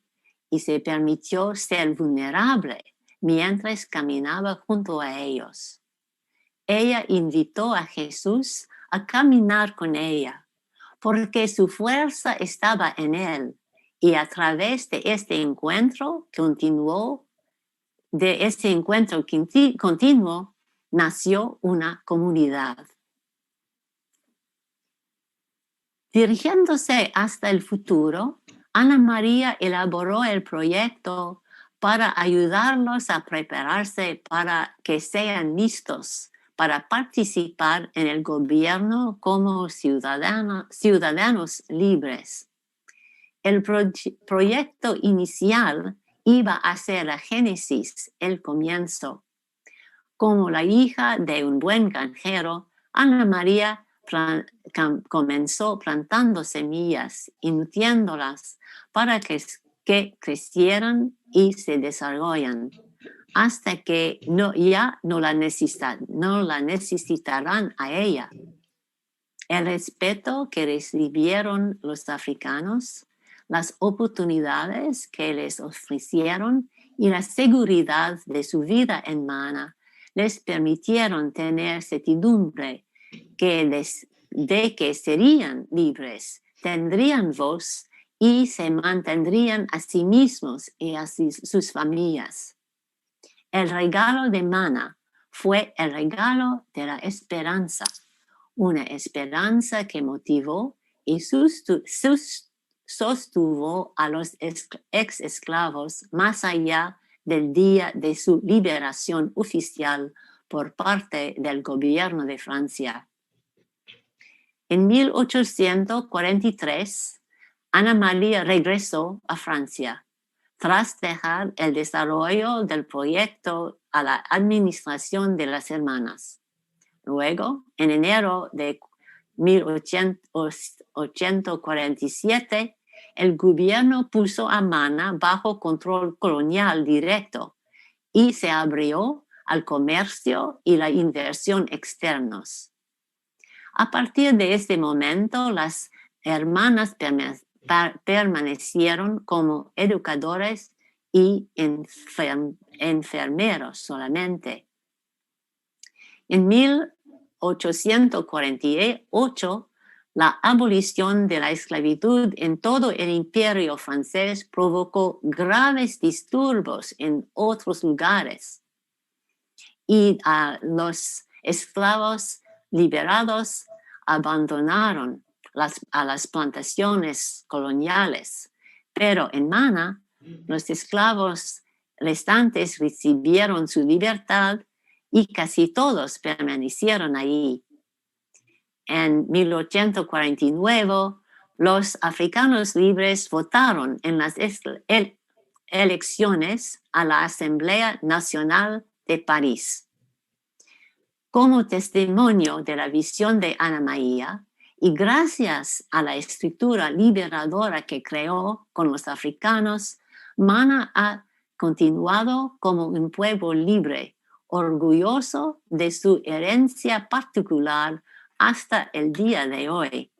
y se permitió ser vulnerable mientras caminaba junto a ellos. Ella invitó a Jesús a caminar con ella, porque su fuerza estaba en él, y a través de este encuentro continuo, nació una comunidad. Dirigiéndose hasta el futuro, Ana María elaboró el proyecto para ayudarlos a prepararse para que sean listos para participar en el gobierno como ciudadanos libres. El proyecto inicial iba a ser la génesis, el comienzo. Como la hija de un buen granjero, Ana María comenzó plantando semillas y nutriéndolas para que crecieran y se desarrollen, hasta que ya no la necesitarán a ella. El respeto que recibieron los africanos, las oportunidades que les ofrecieron y la seguridad de su vida humana les permitieron tener certidumbre de que serían libres, tendrían voz y se mantendrían a sí mismos y a sus familias. El regalo de Mana fue el regalo de la esperanza, una esperanza que motivó y sostuvo a los ex esclavos más allá del día de su liberación oficial por parte del gobierno de Francia. En 1843, Ana María regresó a Francia, tras dejar el desarrollo del proyecto a la administración de las hermanas. Luego, en enero de 1847, el gobierno puso a Mana bajo control colonial directo y se abrió al comercio y la inversión externos. A partir de este momento, las hermanas permanecieron como educadores y enfermeros solamente. En 1848, la abolición de la esclavitud en todo el imperio francés provocó graves disturbios en otros lugares y los esclavos liberados abandonaron a las plantaciones coloniales, pero en Mana los esclavos restantes recibieron su libertad y casi todos permanecieron allí. En 1849, los africanos libres votaron en las elecciones a la Asamblea Nacional de París. Como testimonio de la visión de Ana María y gracias a la estructura liberadora que creó con los africanos, Mana ha continuado como un pueblo libre, orgulloso de su herencia particular hasta el día de hoy.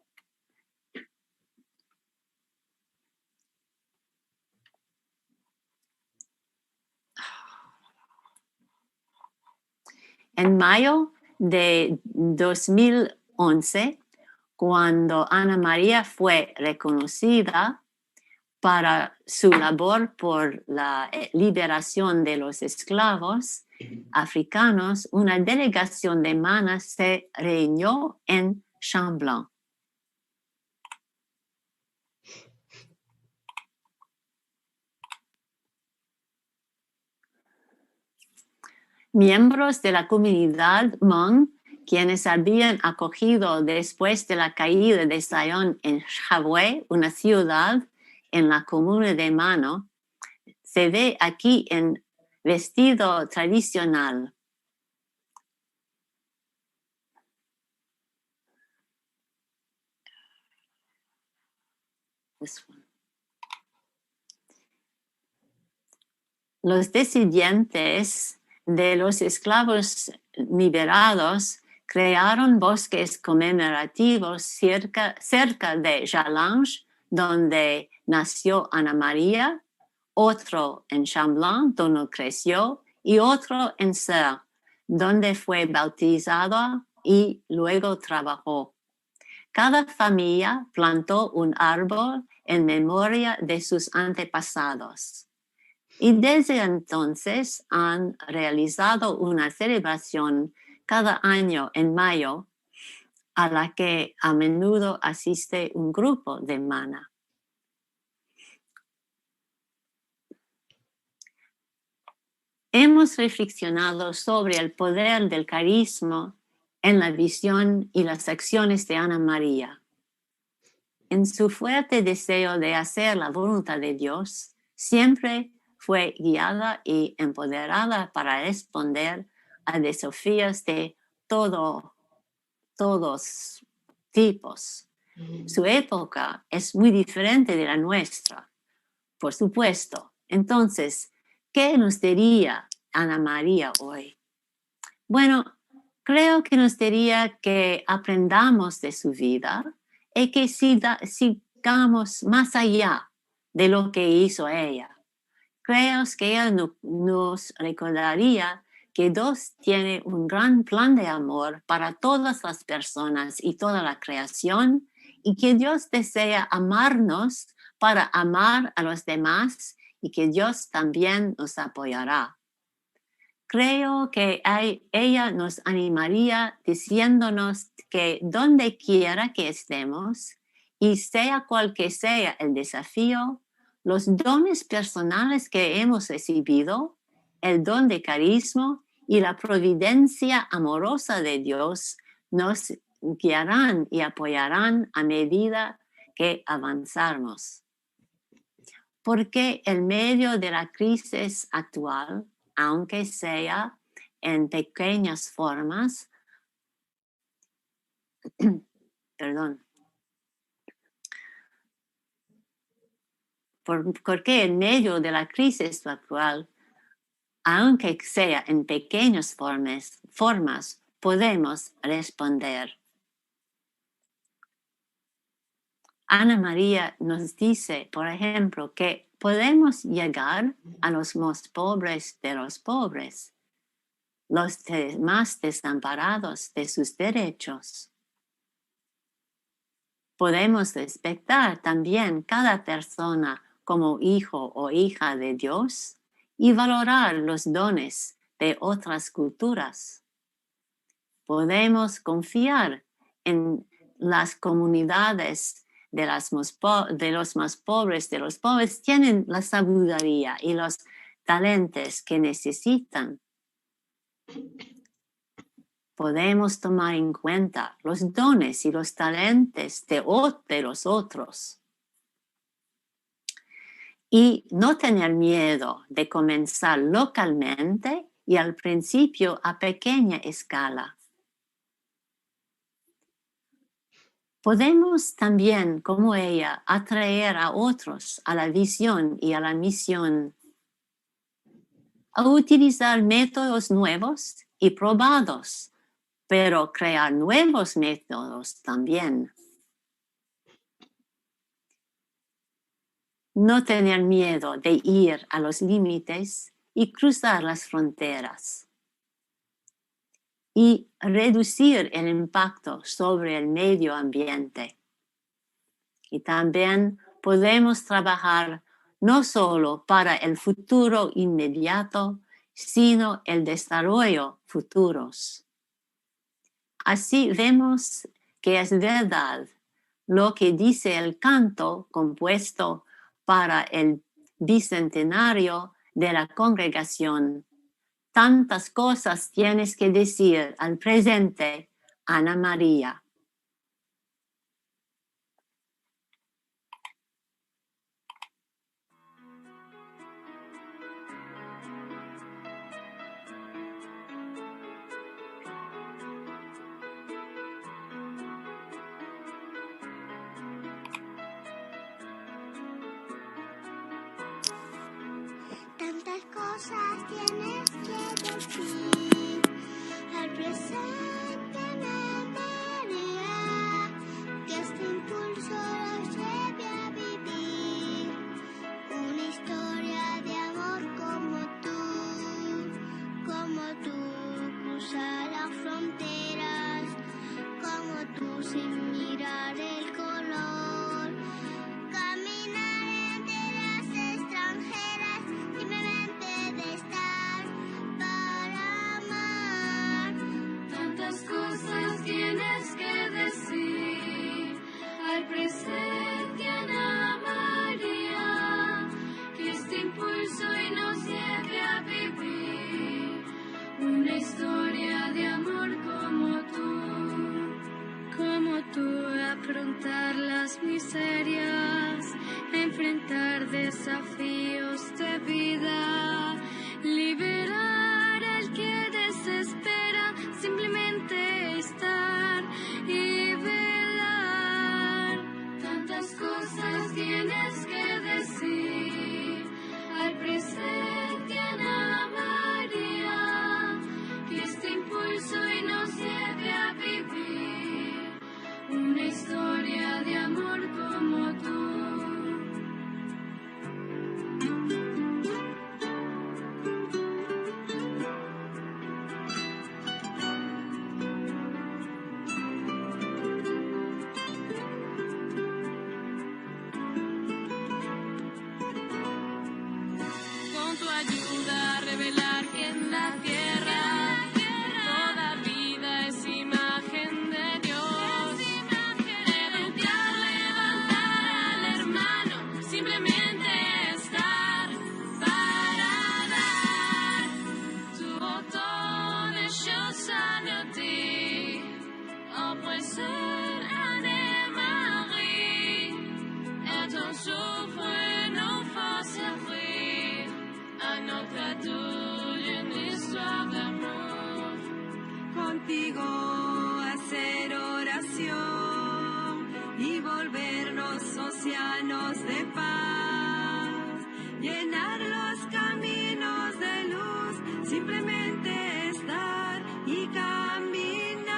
En mayo de 2011, cuando Ana María fue reconocida para su labor por la liberación de los esclavos africanos, una delegación de Mana se reunió en Chamblon. Miembros de la comunidad Hmong, quienes habían acogido después de la caída de Sion en Chavue, una ciudad en la comuna de Mano, se ve aquí en vestido tradicional. Los descendientes de los esclavos liberados crearon bosques conmemorativos cerca de Jalange, donde nació Ana María, otro en Chamblin, donde creció, y otro en Serres, donde fue bautizada y luego trabajó. Cada familia plantó un árbol en memoria de sus antepasados. Y desde entonces han realizado una celebración cada año en mayo a la que a menudo asiste un grupo de Mana. Hemos reflexionado sobre el poder del carisma en la visión y las acciones de Ana María. En su fuerte deseo de hacer la voluntad de Dios, siempre fue guiada y empoderada para responder a desafíos de todos tipos. Su época es muy diferente de la nuestra, por supuesto. Entonces, ¿qué nos diría Ana María hoy? Bueno, creo que nos diría que aprendamos de su vida y que sigamos más allá de lo que hizo ella. Creo que ella nos recordaría que Dios tiene un gran plan de amor para todas las personas y toda la creación, y que Dios desea amarnos para amar a los demás, y que Dios también nos apoyará. Creo que ella nos animaría diciéndonos que donde quiera que estemos, y sea cual que sea el desafío, los dones personales que hemos recibido, el don de carisma y la providencia amorosa de Dios nos guiarán y apoyarán a medida que avanzamos. Porque en medio de la crisis actual, aunque sea en pequeñas formas, porque en medio de la crisis actual, aunque sea en pequeñas formas, podemos responder. Ana María nos dice, por ejemplo, que podemos llegar a los más pobres de los pobres, los más desamparados de sus derechos. Podemos respetar también cada persona como hijo o hija de Dios y valorar los dones de otras culturas. Podemos confiar en las comunidades de los más pobres de los pobres, tienen la sabiduría y los talentos que necesitan. Podemos tomar en cuenta los dones y los talentos de los otros. Y no tener miedo de comenzar localmente y al principio a pequeña escala. Podemos también, como ella, atraer a otros a la visión y a la misión, a utilizar métodos nuevos y probados, pero crear nuevos métodos también. No tener miedo de ir a los límites y cruzar las fronteras. Y reducir el impacto sobre el medio ambiente. Y también podemos trabajar no solo para el futuro inmediato, sino el desarrollo futuros. Así vemos que es verdad lo que dice el canto compuesto para el bicentenario de la congregación. Tantas cosas tienes que decir al presente, Ana María. cosas tienes que decir al presente, María, que este impulso los lleve a vivir una historia de amor como tú, cruzar las fronteras, como tú sin mirar el color, caminar entre las extranjeras, simplemente de estar para amar. Tantas cosas tienes que decir al presente, Ana María, que este impulso hoy nos lleve a vivir una historia de amor como tú, afrontar las miserias, enfrentar desafíos de vida, liberar al que desespera, simplemente estar y velar. Tantas cosas tienes que decir al presente, Ana María, que este impulso hoy nos lleve a vivir una historia de amor como tú. Con tu ayuda revelar que en la tierra toda vida es imagen de Dios. Educar, levantar al hermano, simplemente estar para dar tu voto de Josanity. Oppresseur Anne-Marie, et on souffre nos forces servir à notre adulte une histoire d'amour. Contigo hacer oración y volvernos océanos de paz, llenar los caminos de luz, simplemente estar y caminar.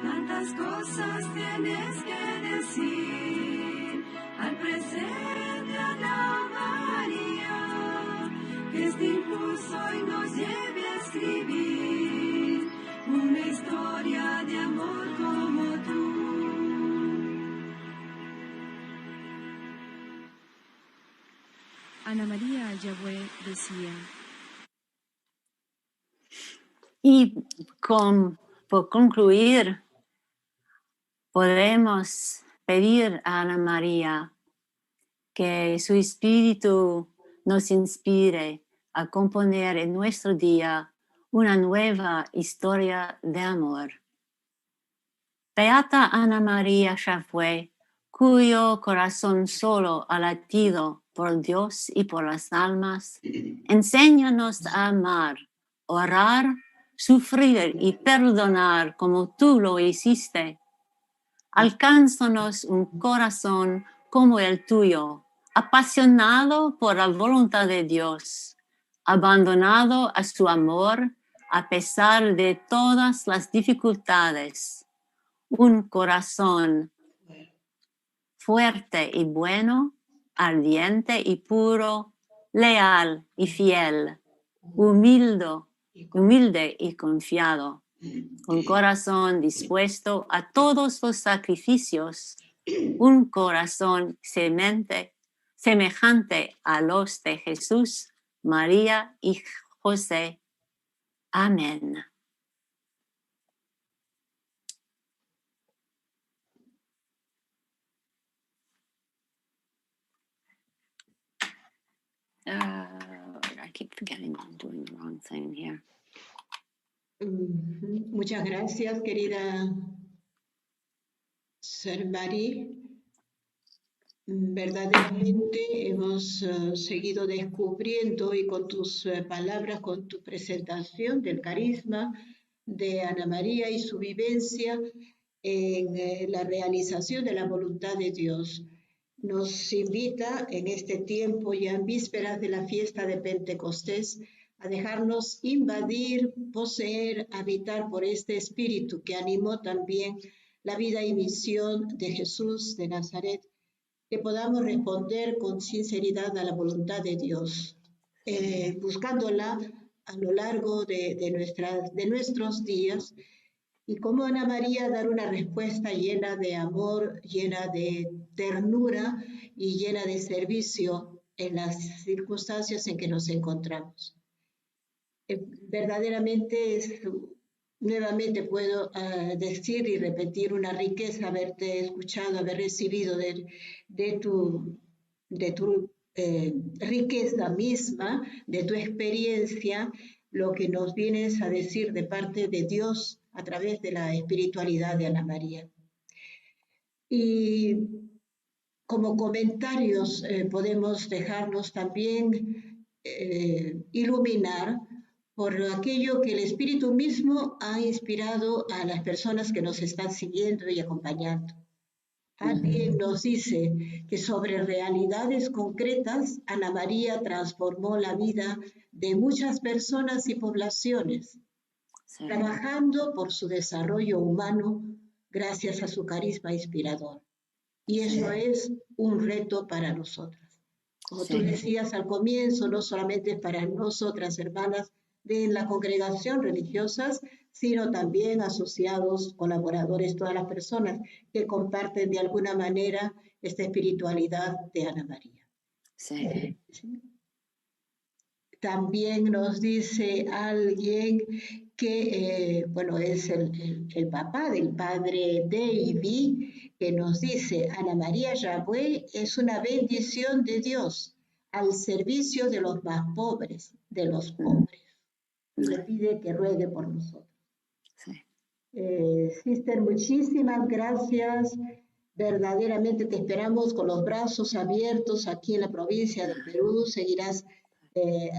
Tantas cosas tienes que decir al presente, Ana María, que este impulso hoy nos lleve a escribir una historia de amor como tú. Ana María Yahweh decía. Y por concluir, podemos pedir a Ana María que su espíritu nos inspire a componer en nuestro día una nueva historia de amor. Beata Ana María Yahweh, cuyo corazón solo ha latido por Dios y por las almas, enséñanos a amar, orar, sufrir y perdonar como tú lo hiciste. Alcánzanos un corazón como el tuyo, apasionado por la voluntad de Dios, abandonado a su amor a pesar de todas las dificultades. Un corazón fuerte y bueno, ardiente y puro, leal y fiel, humilde y confiado, con corazón dispuesto a todos los sacrificios, un corazón semejante a los de Jesús, María y José. Amén. I keep forgetting I'm doing the wrong thing here. Muchas gracias, querida Sœur Marie. Verdaderamente hemos seguido descubriendo y con tus palabras, con tu presentación del carisma de Ana María y su vivencia en la realización de la voluntad de Dios. nos invita en este tiempo, ya en vísperas de la fiesta de Pentecostés, a dejarnos invadir, poseer, habitar por este espíritu que animó también la vida y misión de Jesús de Nazaret, que podamos responder con sinceridad a la voluntad de Dios, buscándola a lo largo de nuestros días, y como Ana María dar una respuesta llena de amor, llena de ternura y llena de servicio en las circunstancias en que nos encontramos. Verdaderamente nuevamente puedo decir y repetir una riqueza haberte escuchado, haber recibido de tu riqueza misma, de tu experiencia, lo que nos vienes a decir de parte de Dios a través de la espiritualidad de Ana María. Y como comentarios podemos dejarnos también iluminar por aquello que el Espíritu mismo ha inspirado a las personas que nos están siguiendo y acompañando. Alguien nos dice que sobre realidades concretas, Ana María transformó la vida de muchas personas y poblaciones, sí, trabajando por su desarrollo humano gracias a su carisma inspirador. Y eso sí, es un reto para nosotras. Como sí, tú decías al comienzo, no solamente para nosotras, hermanas de la congregación religiosas, sino también asociados, colaboradores, todas las personas que comparten de alguna manera esta espiritualidad de Ana María. Sí. También nos dice alguien que, bueno, es el papá del padre David, que nos dice, Ana María Yahweh es una bendición de Dios al servicio de los más pobres, de los pobres. Y le pide que ruegue por nosotros. Sí. Sister, muchísimas gracias. Verdaderamente te esperamos con los brazos abiertos aquí en la provincia del Perú. Seguirás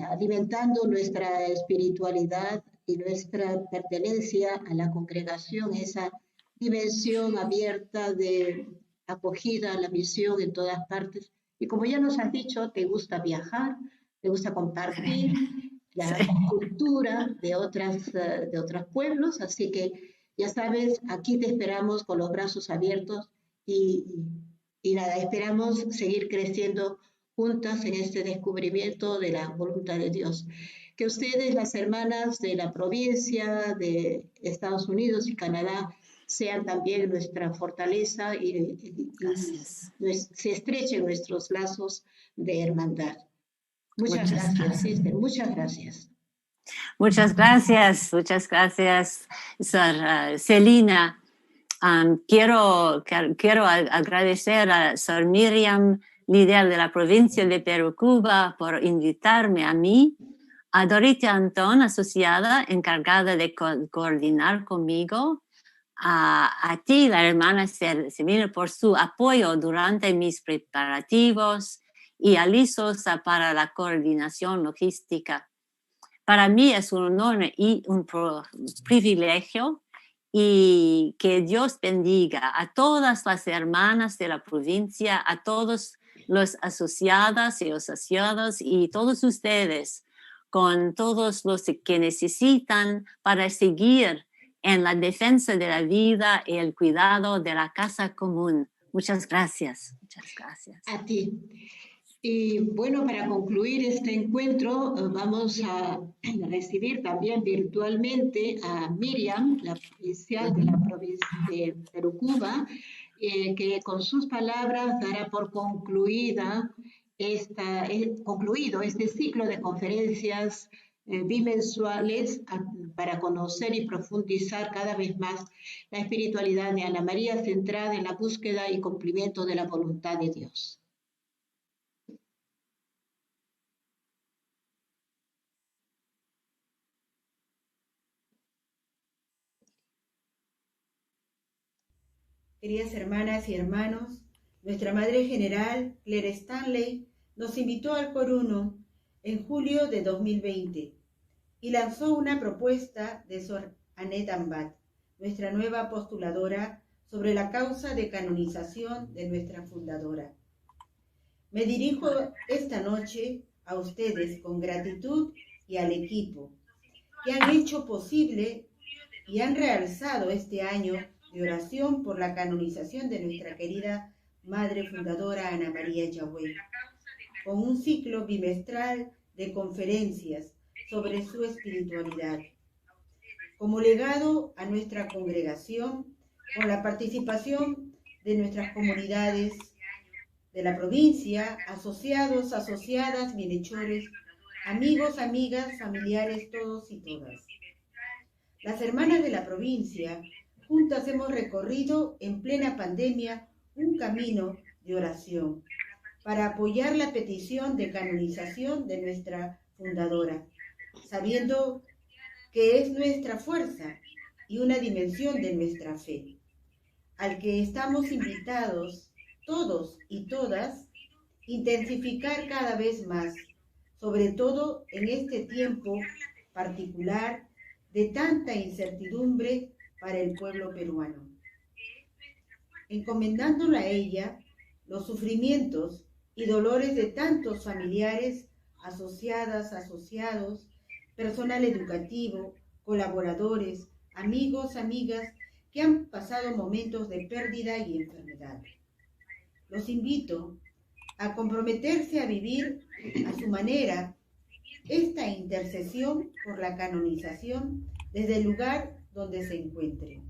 alimentando nuestra espiritualidad y nuestra pertenencia a la congregación, esa dimensión abierta de acogida a la misión en todas partes. Y como ya nos has dicho, te gusta viajar, te gusta compartir la cultura de otros pueblos, así que ya sabes, aquí te esperamos con los brazos abiertos y nada, esperamos seguir creciendo juntas en este descubrimiento de la voluntad de Dios. Que ustedes, las hermanas de la provincia de Estados Unidos y Canadá, sean también nuestra fortaleza y se estrechen nuestros lazos de hermandad. Muchas gracias, sister. Muchas gracias. Muchas gracias, Sor Celina. Quiero agradecer a Sor Miriam, líder de la provincia de Perú, Cuba, por invitarme a mí, a Dorita Antón, asociada, encargada de coordinar conmigo, a ti, la hermana Celina, por su apoyo durante mis preparativos, y a Liz Sosa para la coordinación logística. Para mí es un honor y un privilegio, y que Dios bendiga a todas las hermanas de la provincia, a todos los asociadas y asociados y todos ustedes, con todos los que necesitan para seguir en la defensa de la vida y el cuidado de la casa común. Muchas gracias. Muchas gracias. A ti. Y bueno, para concluir este encuentro, vamos a recibir también virtualmente a Miriam, la oficial de la provincia de Perú, Cuba, que con sus palabras dará por concluido este ciclo de conferencias bimensuales para conocer y profundizar cada vez más la espiritualidad de Ana María, centrada en la búsqueda y cumplimiento de la voluntad de Dios. Queridas hermanas y hermanos, nuestra Madre General, Claire Stanley, nos invitó al Coruno en julio de 2020 y lanzó una propuesta de Sor Annette Ambat, nuestra nueva postuladora, sobre la causa de canonización de nuestra fundadora. Me dirijo esta noche a ustedes con gratitud y al equipo que han hecho posible y han realzado este año de oración por la canonización de nuestra querida Madre Fundadora Ana María Yagüe, con un ciclo bimestral de conferencias sobre su espiritualidad. Como legado a nuestra congregación, con la participación de nuestras comunidades de la provincia, asociados, asociadas, bienhechores, amigos, amigas, familiares, todos y todas. Las hermanas de la provincia, juntas hemos recorrido en plena pandemia un camino de oración para apoyar la petición de canonización de nuestra fundadora, sabiendo que es nuestra fuerza y una dimensión de nuestra fe, al que estamos invitados todos y todas intensificar cada vez más, sobre todo en este tiempo particular de tanta incertidumbre para el pueblo peruano. Encomendándola a ella los sufrimientos y dolores de tantos familiares, asociadas, asociados, personal educativo, colaboradores, amigos, amigas que han pasado momentos de pérdida y enfermedad. Los invito a comprometerse a vivir a su manera esta intercesión por la canonización desde el lugar donde se encuentren.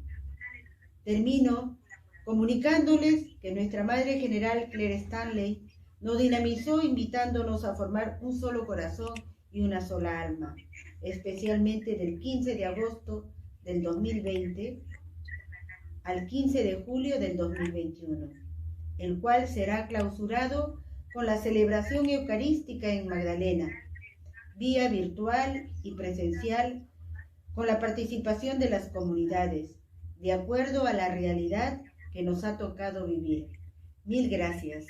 Termino comunicándoles que nuestra Madre General Claire Stanley nos dinamizó invitándonos a formar un solo corazón y una sola alma, especialmente del 15 de agosto del 2020 al 15 de julio del 2021, el cual será clausurado con la celebración eucarística en Magdalena, vía virtual y presencial, con la participación de las comunidades, de acuerdo a la realidad que nos ha tocado vivir. Mil gracias.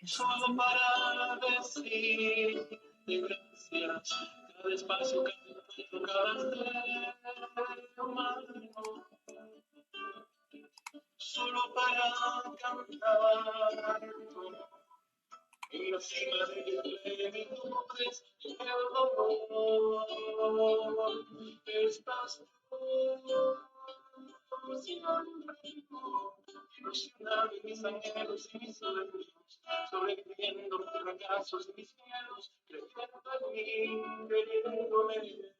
Solo para decir gracias, cada espacio, cada ser humano. Solo para cantar en la cima de plenitudes y el dolor. Estás tú siempre ilusionando mis anhelos y mis sueños, sobreviviendo mis fracasos y mis miedos, creyendo en mí, queriéndome junto a mí.